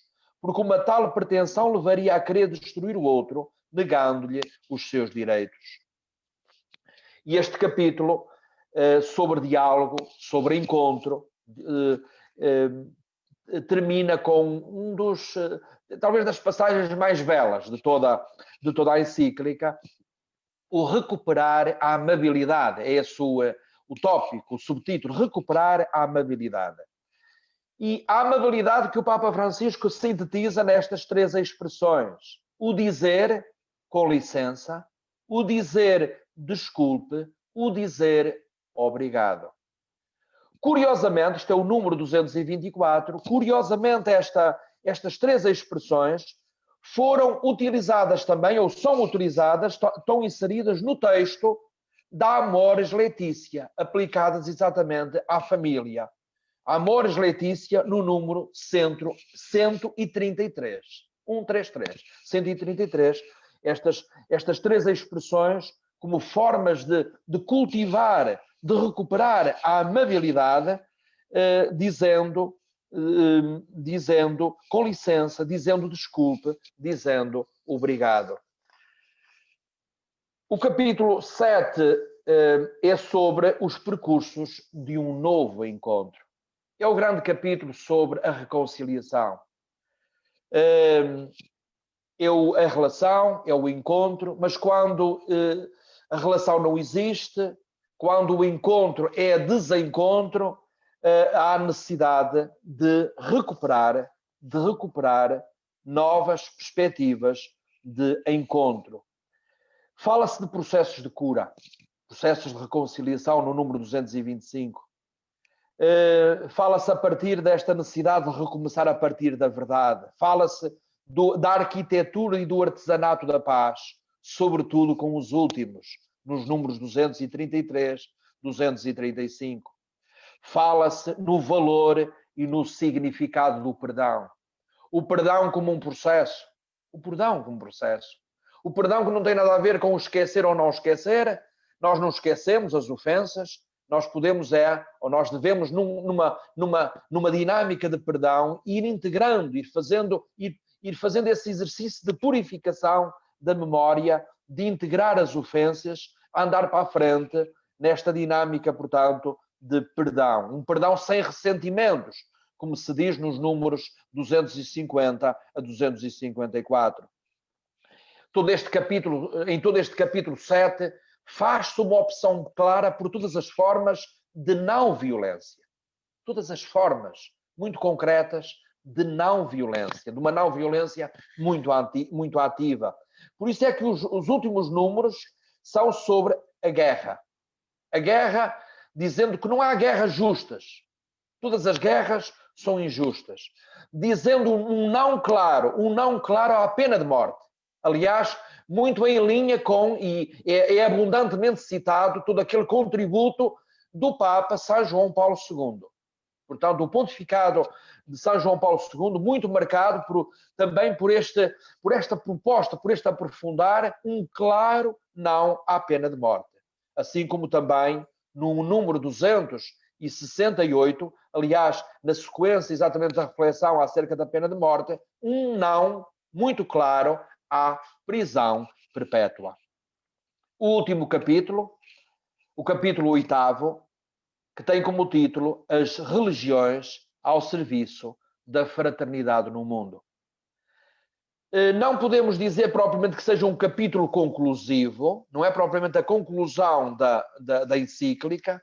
B: porque uma tal pretensão levaria a querer destruir o outro, negando-lhe os seus direitos. E este capítulo, sobre diálogo, sobre encontro, termina com um dos, talvez das passagens mais belas de toda a encíclica, o recuperar a amabilidade. É esse o tópico, o subtítulo, recuperar a amabilidade. E a amabilidade que o Papa Francisco sintetiza nestas 3 expressões. O dizer, com licença, o dizer, desculpe, o dizer, obrigado. Curiosamente, este é o número 224, curiosamente estas 3 expressões foram utilizadas também, ou são utilizadas, estão inseridas no texto da Amoris Laetitia, aplicadas exatamente à família. Amoris Laetitia no número 133. 133. 133. Estas 3 expressões como formas de cultivar, de recuperar a amabilidade, dizendo com licença, dizendo desculpe, dizendo obrigado. O capítulo 7 é sobre os percursos de um novo encontro. É o grande capítulo sobre a reconciliação. A relação, é o encontro, mas quando a relação não existe, quando o encontro é desencontro, há necessidade de recuperar novas perspectivas de encontro. Fala-se de processos de cura, processos de reconciliação no número 225. Fala-se a partir desta necessidade de recomeçar a partir da verdade. Fala-se da arquitetura e do artesanato da paz, sobretudo com os últimos, nos números 233, 235. Fala-se no valor e no significado do perdão. O perdão como um processo. O perdão como um processo. O perdão que não tem nada a ver com esquecer ou não esquecer. Nós não esquecemos as ofensas. Nós podemos ou nós devemos, numa dinâmica de perdão, ir integrando, ir fazendo esse exercício de purificação da memória, de integrar as ofensas, andar para a frente nesta dinâmica, portanto, de perdão. Um perdão sem ressentimentos, como se diz nos números 250 a 254. Em todo este capítulo 7, faz-se uma opção clara por todas as formas de não violência. Todas as formas muito concretas de não violência, de uma não violência muito ativa. Por isso é que os últimos números são sobre a guerra. A guerra, dizendo que não há guerras justas. Todas as guerras são injustas. Dizendo um não claro à pena de morte. Aliás, muito em linha com, e é abundantemente citado, todo aquele contributo do Papa São João Paulo II. Portanto, o pontificado de São João Paulo II, muito marcado também por esta proposta, por este aprofundar um claro não à pena de morte. Assim como também no número 268, aliás, na sequência exatamente da reflexão acerca da pena de morte, um não muito claro à prisão perpétua. O último capítulo, o capítulo 8º, que tem como título As religiões ao serviço da fraternidade no mundo. Não podemos dizer propriamente que seja um capítulo conclusivo, não é propriamente a conclusão da encíclica.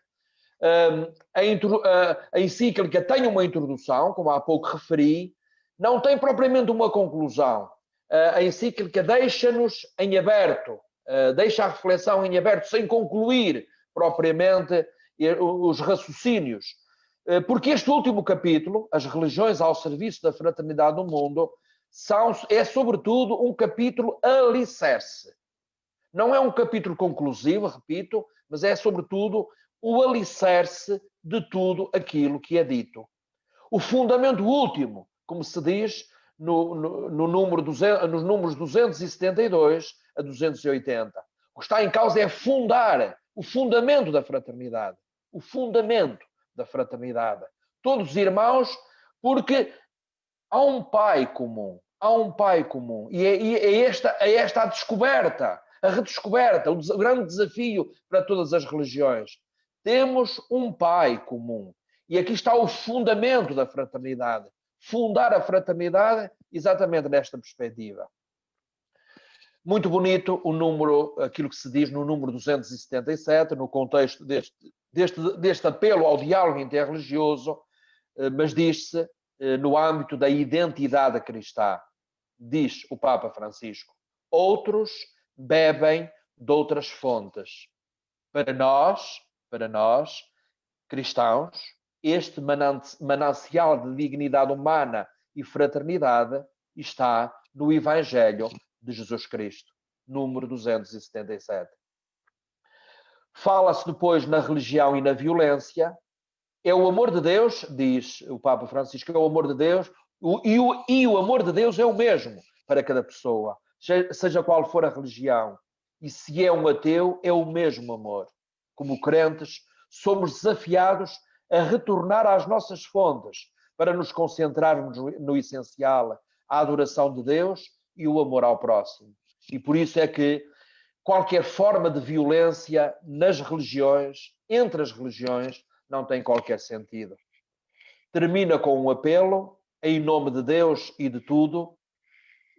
B: A encíclica tem uma introdução, como há pouco referi, não tem propriamente uma conclusão. A encíclica deixa-nos em aberto, deixa a reflexão em aberto, sem concluir propriamente os raciocínios. Porque este último capítulo, As religiões ao serviço da fraternidade no mundo, é sobretudo um capítulo alicerce. Não é um capítulo conclusivo, repito, mas é sobretudo o alicerce de tudo aquilo que é dito. O fundamento último, como se diz no número nos números 272 a 280. O que está em causa é fundar o fundamento da fraternidade. O fundamento da fraternidade. Todos os irmãos, porque há um pai comum. Há um pai comum. E é esta a descoberta, a redescoberta, o grande desafio para todas as religiões. Temos um pai comum. E aqui está o fundamento da fraternidade. Fundar a fraternidade exatamente nesta perspectiva. Muito bonito o número, aquilo que se diz no número 277, no contexto deste apelo ao diálogo interreligioso, mas diz-se no âmbito da identidade cristã. Diz o Papa Francisco: outros bebem de outras fontes. Para nós, cristãos, este manancial de dignidade humana e fraternidade está no Evangelho de Jesus Cristo, número 277. Fala-se depois na religião e na violência. É o amor de Deus, diz o Papa Francisco, é o amor de Deus, e o amor de Deus é o mesmo para cada pessoa, seja qual for a religião. E se é um ateu, é o mesmo amor. Como crentes, somos desafiados a retornar às nossas fontes para nos concentrarmos no essencial, a adoração de Deus e o amor ao próximo. E por isso é que qualquer forma de violência nas religiões, entre as religiões, não tem qualquer sentido. Termina com um apelo: em nome de Deus e de tudo,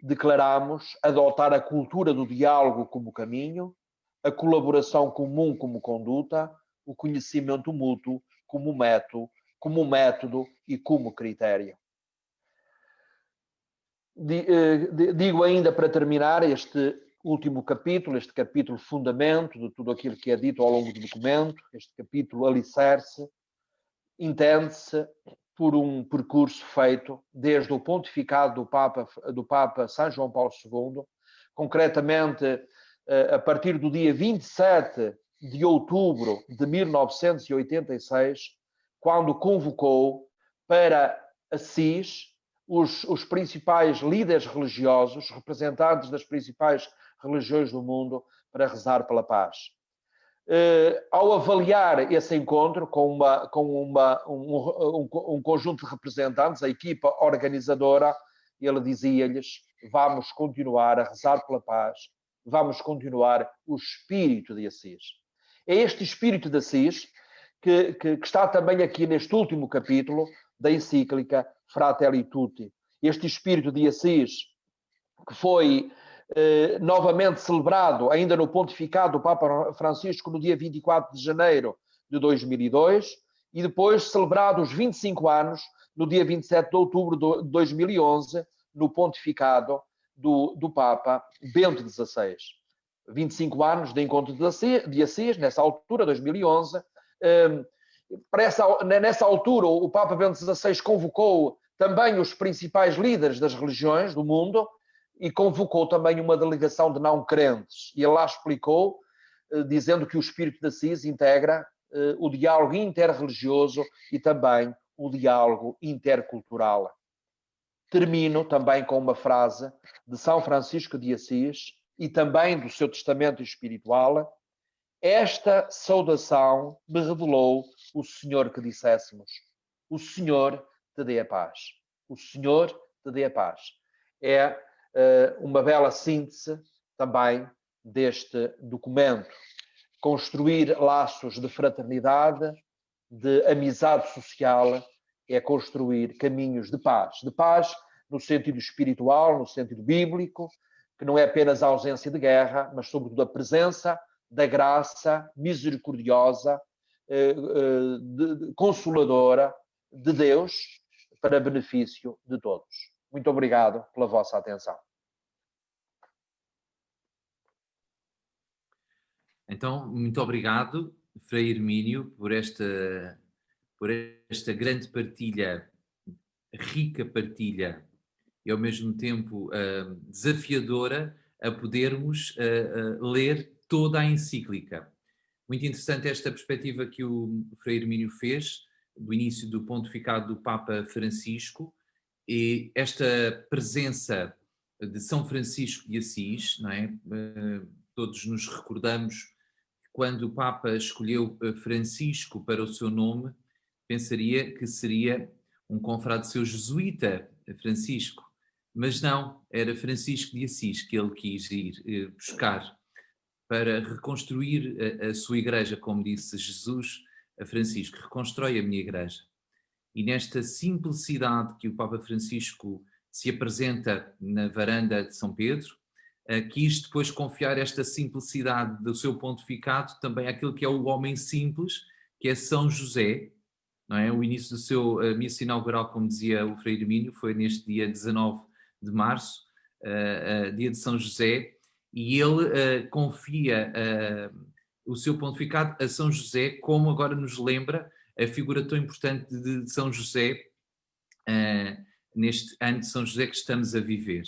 B: declaramos adotar a cultura do diálogo como caminho, a colaboração comum como conduta, o conhecimento mútuo como método e como critério. Digo ainda para terminar este último capítulo, este capítulo fundamento de tudo aquilo que é dito ao longo do documento, este capítulo alicerce, entende-se por um percurso feito desde o pontificado do Papa São João Paulo II, concretamente a partir do dia 27 de outubro de 1986, quando convocou para Assis os principais líderes religiosos, representantes das principais religiões do mundo, para rezar pela paz. Ao avaliar esse encontro com um conjunto de representantes, a equipa organizadora, ele dizia-lhes: vamos continuar a rezar pela paz, vamos continuar o espírito de Assis. É este espírito de Assis que está também aqui neste último capítulo da encíclica Fratelli Tutti. Este espírito de Assis, que foi novamente celebrado ainda no pontificado do Papa Francisco no dia 24 de janeiro de 2002 e depois celebrado os 25 anos no dia 27 de outubro de 2011 no pontificado do Papa Bento XVI. 25 anos de encontro de Assis, nessa altura, 2011. Nessa altura, o Papa Bento XVI convocou também os principais líderes das religiões do mundo e convocou também uma delegação de não-crentes. E ele lá explicou, dizendo que o espírito de Assis integra o diálogo interreligioso e também o diálogo intercultural. Termino também com uma frase de São Francisco de Assis e também do seu testamento espiritual: esta saudação me revelou o Senhor que disséssemos: o Senhor te dê a paz. O Senhor te dê a paz. É uma bela síntese também deste documento. Construir laços de fraternidade, de amizade social, é construir caminhos de paz no sentido espiritual, no sentido bíblico, que não é apenas a ausência de guerra, mas sobretudo a presença da graça misericordiosa, consoladora de Deus para benefício de todos. Muito obrigado pela vossa atenção.
A: Então, muito obrigado, Frei Hermínio, por esta grande partilha, rica partilha e ao mesmo tempo desafiadora a podermos ler toda a encíclica. Muito interessante esta perspectiva que o Frei Hermínio fez, do início do pontificado do Papa Francisco, e esta presença de São Francisco de Assis, não é? Todos nos recordamos que quando o Papa escolheu Francisco para o seu nome, pensaria que seria um confrade seu jesuíta, Francisco, mas não, era Francisco de Assis que ele quis ir buscar para reconstruir a sua igreja, como disse Jesus a Francisco, reconstrói a minha igreja. E nesta simplicidade que o Papa Francisco se apresenta na varanda de São Pedro, quis depois confiar esta simplicidade do seu pontificado também àquele que é o homem simples, que é São José, não é? O início do seu missa inaugural, como dizia o Frei Hermínio, foi neste dia 19 de março, dia de São José, e ele confia o seu pontificado a São José, como agora nos lembra a figura tão importante de São José, neste ano de São José que estamos a viver.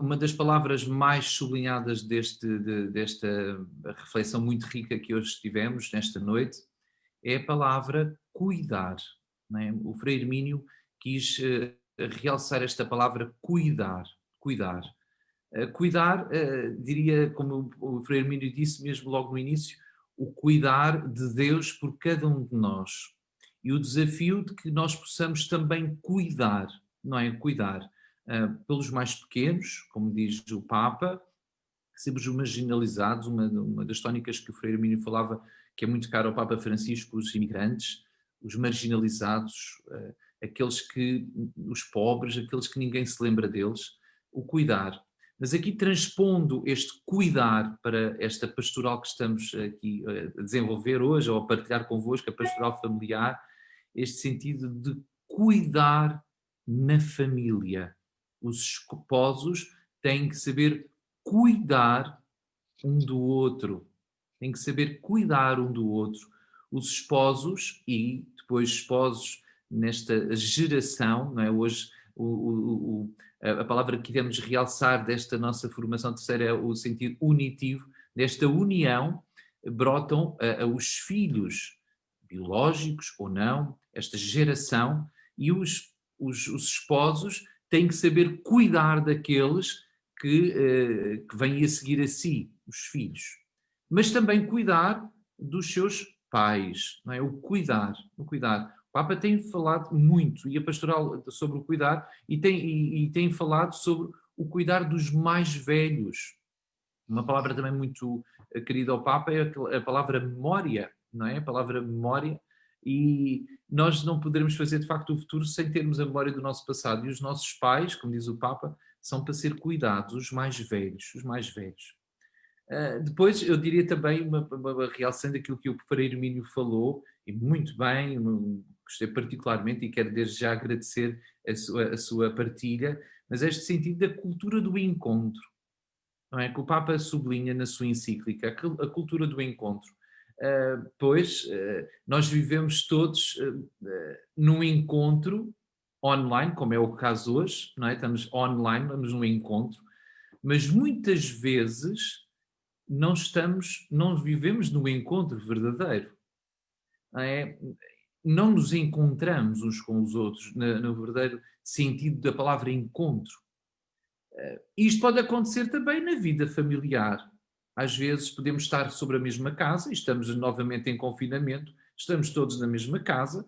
A: Uma das palavras mais sublinhadas desta reflexão muito rica que hoje tivemos, nesta noite, é a palavra cuidar. Não é? O Frei Hermínio quis realçar esta palavra cuidar. Cuidar, diria, como o Frei Hermínio disse mesmo logo no início, o cuidar de Deus por cada um de nós. E o desafio de que nós possamos também cuidar, não é? Cuidar pelos mais pequenos, como diz o Papa, sempre os marginalizados, uma das tónicas que o Frei Hermínio falava, que é muito caro ao Papa Francisco, os imigrantes, os marginalizados, os pobres, aqueles que ninguém se lembra deles, o cuidar. Mas aqui transpondo este cuidar para esta pastoral que estamos aqui a desenvolver hoje, ou a partilhar convosco, a pastoral familiar, este sentido de cuidar na família. Os esposos têm que saber cuidar um do outro. Têm que saber cuidar um do outro. Os esposos, e depois esposos nesta geração, não é? Hoje a palavra que queremos realçar desta nossa formação terceira é o sentido unitivo. Desta união brotam os filhos, biológicos ou não, esta geração, e os esposos têm que saber cuidar daqueles que vêm a seguir a si, os filhos. Mas também cuidar dos seus pais, não é? O cuidar. O Papa tem falado muito, e a pastoral, sobre o cuidar, e tem falado sobre o cuidar dos mais velhos. Uma palavra também muito querida ao Papa é a palavra memória, não é? A palavra memória, e nós não poderemos fazer de facto o futuro sem termos a memória do nosso passado, e os nossos pais, como diz o Papa, são para ser cuidados, os mais velhos. Depois, eu diria também, realçando aquilo que o Frei Hermínio falou, e muito bem, gostei particularmente, e quero desde já agradecer a sua partilha, mas este sentido da cultura do encontro, não é? Que o Papa sublinha na sua encíclica, a cultura do encontro. Pois, nós vivemos todos num encontro online, como é o caso hoje, não é? Estamos online, vamos num encontro, mas muitas vezes não vivemos no encontro verdadeiro, não é? Não nos encontramos uns com os outros no verdadeiro sentido da palavra encontro. Isto pode acontecer também na vida familiar. Às vezes podemos estar sobre a mesma casa e estamos novamente em confinamento, estamos todos na mesma casa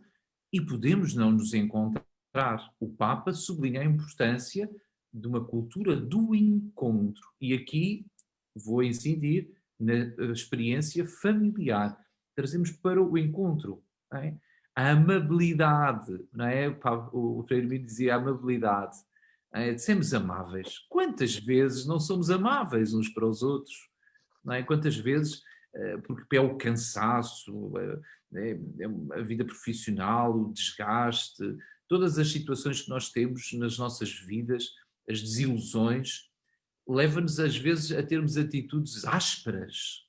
A: e podemos não nos encontrar. O Papa sublinha a importância de uma cultura do encontro. E aqui vou incidir na experiência familiar. Trazemos para o encontro, não é? A amabilidade, não é? O Frei Hermínio dizia a amabilidade. De sermos amáveis. Quantas vezes não somos amáveis uns para os outros? Não é? Quantas vezes, porque é o cansaço, a vida profissional, o desgaste, todas as situações que nós temos nas nossas vidas, as desilusões, leva-nos às vezes a termos atitudes ásperas,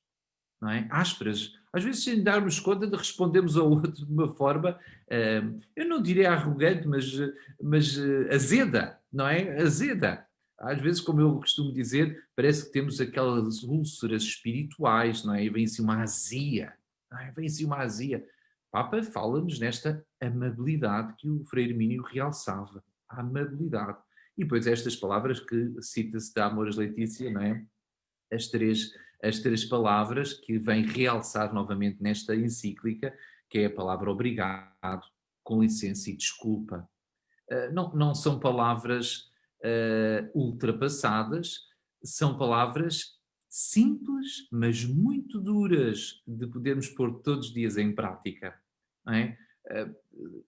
A: não é? Ásperas. Às vezes, sem darmos conta, de respondermos ao outro de uma forma, eu não diria arrogante, mas azeda, não é? Azeda. Às vezes, como eu costumo dizer, parece que temos aquelas úlceras espirituais, não é? E vem assim uma azia, não é? Vem assim uma azia. O Papa fala-nos nesta amabilidade que o Frei Hermínio realçava, a amabilidade. E depois estas palavras que cita-se da Amoras Letícia, não é? As três, as três palavras que vem realçar novamente nesta encíclica, que é a palavra obrigado, com licença e desculpa. Não são palavras ultrapassadas, são palavras simples, mas muito duras de podermos pôr todos os dias em prática. Não é?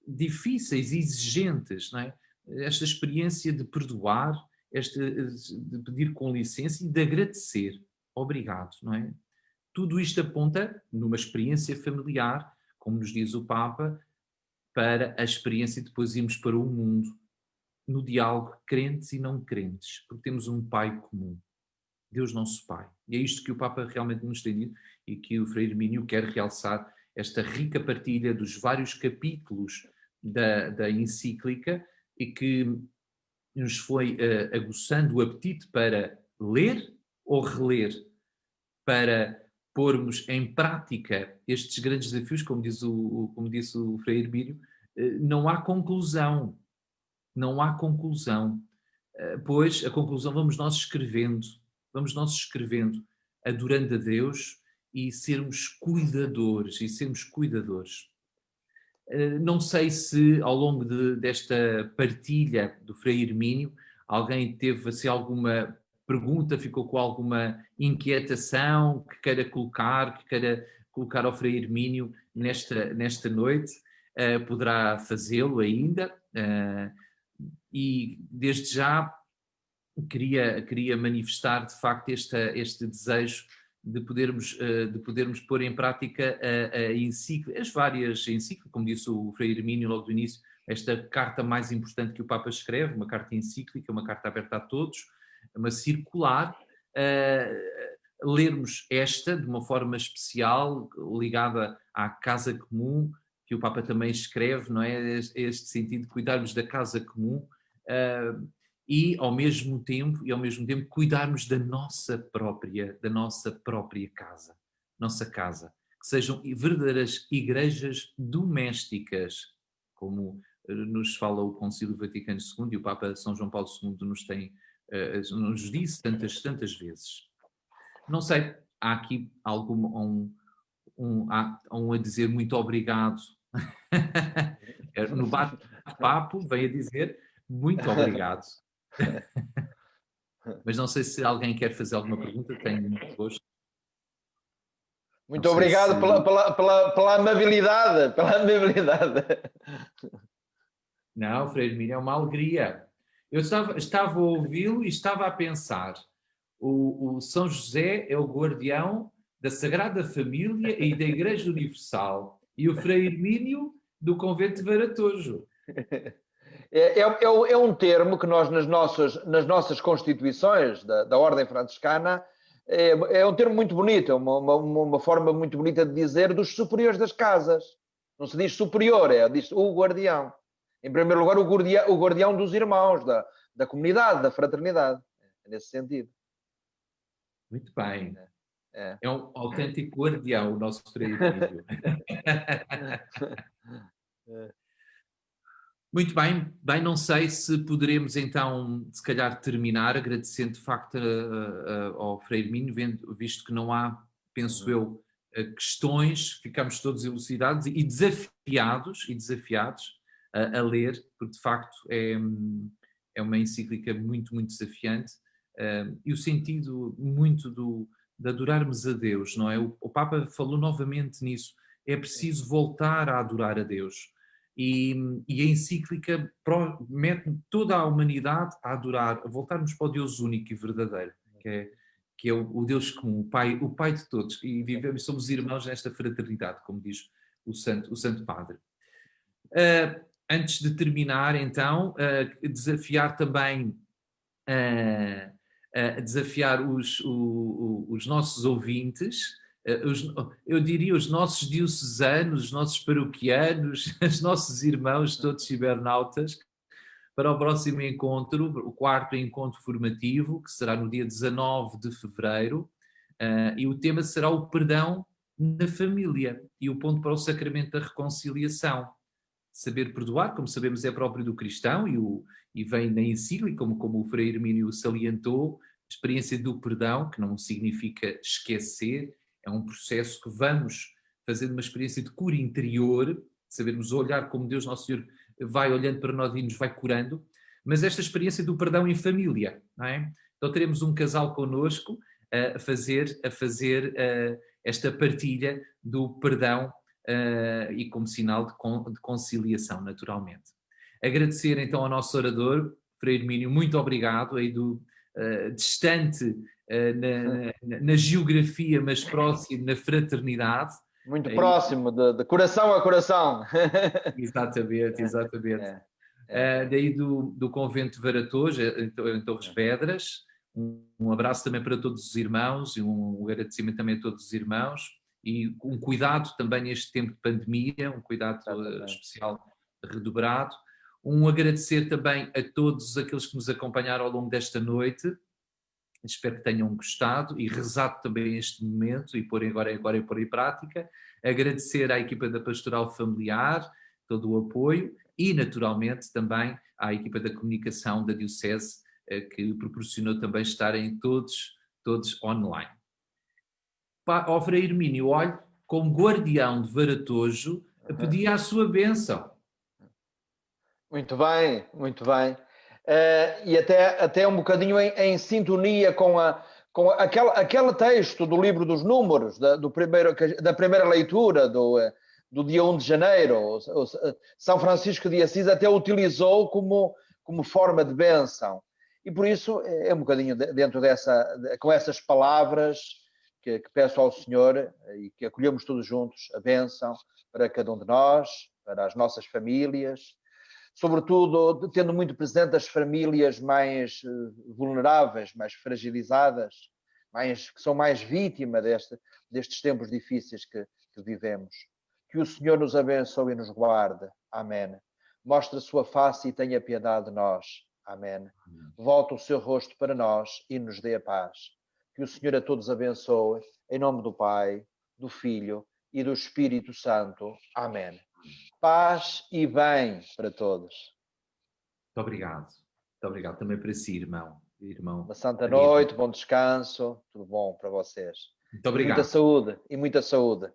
A: Difíceis, exigentes, não é? Esta experiência de perdoar, de pedir com licença e de agradecer. Obrigado, não é? Tudo isto aponta, numa experiência familiar, como nos diz o Papa, para a experiência de depois irmos para o mundo, no diálogo crentes e não crentes, porque temos um Pai comum, Deus nosso Pai. E é isto que o Papa realmente nos tem dito e que o Frei Hermínio quer realçar, esta rica partilha dos vários capítulos da encíclica e que nos foi aguçando o apetite para ler ou reler, para pormos em prática estes grandes desafios, como disse o Frei Hermínio. Não há conclusão, não há conclusão, pois a conclusão vamos nós escrevendo, adorando a Deus e sermos cuidadores, Não sei se ao longo desta partilha do Frei Hermínio alguém teve assim, alguma pergunta, ficou com alguma inquietação que queira colocar ao Frei Hermínio nesta noite. Poderá fazê-lo ainda. E desde já queria manifestar de facto este desejo de podermos pôr em prática as várias encíclicas, como disse o Frei Hermínio logo do início, esta carta mais importante que o Papa escreve, uma carta encíclica, uma carta aberta a todos, uma circular, lermos esta de uma forma especial, ligada à casa comum, que o Papa também escreve, não é? Este sentido de cuidarmos da casa comum, e ao mesmo tempo cuidarmos da nossa própria casa, nossa casa, que sejam verdadeiras igrejas domésticas, como nos fala o Concílio Vaticano II e o Papa São João Paulo II nos disse tantas vezes. Não sei, há aqui um a dizer muito obrigado. No bate-papo vem a dizer muito obrigado. Mas não sei se alguém quer fazer alguma pergunta, tenho muito gosto.
B: Muito obrigado pela amabilidade,
A: Não, Frei Hermínio, é uma alegria. Eu estava a ouvi-lo e estava a pensar, o São José é o guardião da Sagrada Família e da Igreja Universal, e o Frei Hermínio do Convento de Varatojo.
B: É um termo que nós, nas nossas constituições da Ordem Franciscana, é um termo muito bonito, é uma forma muito bonita de dizer dos superiores das casas. Não se diz superior, diz o guardião. Em primeiro lugar, o guardião dos irmãos, da comunidade, da fraternidade. É nesse sentido.
A: Muito bem. É um autêntico guardião, o nosso Frei Hermínio. Muito bem, não sei se poderemos então, se calhar, terminar agradecendo de facto ao Frei Hermínio, visto que não há, penso eu, questões, ficamos todos elucidados e desafiados a ler, porque de facto é uma encíclica muito, muito desafiante, e o sentido muito de adorarmos a Deus, não é? O Papa falou novamente nisso, é preciso voltar a adorar a Deus. E a encíclica mete toda a humanidade a adorar, a voltarmos para o Deus único e verdadeiro, que é o Deus comum, o Pai de todos, e somos irmãos nesta fraternidade, como diz o Santo Padre. Antes de terminar, então, desafiar também desafiar os nossos ouvintes, eu diria os nossos diocesanos, os nossos paroquianos, os nossos irmãos todos cibernautas, para o próximo encontro, o quarto encontro formativo, que será no dia 19 de fevereiro, e o tema será o perdão na família e o ponto para o sacramento da reconciliação. Saber perdoar, como sabemos, é próprio do cristão e vem na encíclica, como o Frei Hermínio salientou, a experiência do perdão, que não significa esquecer, é um processo que vamos fazendo uma experiência de cura interior, sabermos olhar como Deus Nosso Senhor vai olhando para nós e nos vai curando, mas esta experiência do perdão em família, não é? Então teremos um casal connosco a fazer esta partilha do perdão e como sinal de conciliação, naturalmente. Agradecer então ao nosso orador, Frei Hermínio, muito obrigado, aí distante na geografia, mas próximo na fraternidade.
B: Muito próximo, de coração a coração.
A: Exatamente, exatamente. Daí do convento de Varatojo, em Torres Vedras. Um abraço também para todos os irmãos e um agradecimento também a todos os irmãos e um cuidado também neste tempo de pandemia, um cuidado especial redobrado. Um agradecer também a todos aqueles que nos acompanharam ao longo desta noite. Espero que tenham gostado e rezado também este momento e pôr agora em prática. Agradecer à equipa da Pastoral Familiar todo o apoio e, naturalmente, também à equipa da comunicação da Diocese que proporcionou também estarem todos online. Ao Frei Hermínio, olho, como guardião de Varatojo, pedi a sua bênção.
B: Muito bem, muito bem. E até um bocadinho em sintonia com aquele texto do livro dos Números, da primeira leitura do dia 1 de janeiro. São Francisco de Assis até utilizou como forma de bênção. E por isso é um bocadinho dentro com essas palavras que peço ao Senhor e que acolhemos todos juntos a bênção para cada um de nós, para as nossas famílias, sobretudo tendo muito presente as famílias mais vulneráveis, mais fragilizadas, que são mais vítimas destes tempos difíceis que vivemos. Que o Senhor nos abençoe e nos guarde. Amém. Mostre a sua face e tenha piedade de nós. Amém. Volte o seu rosto para nós e nos dê a paz. Que o Senhor a todos abençoe, em nome do Pai, do Filho e do Espírito Santo. Amém. Paz e bem para todos.
A: Muito obrigado. Muito obrigado também para si, irmão.
B: Uma santa noite, bom descanso, tudo bom para vocês.
A: Muito obrigado.
B: E muita saúde.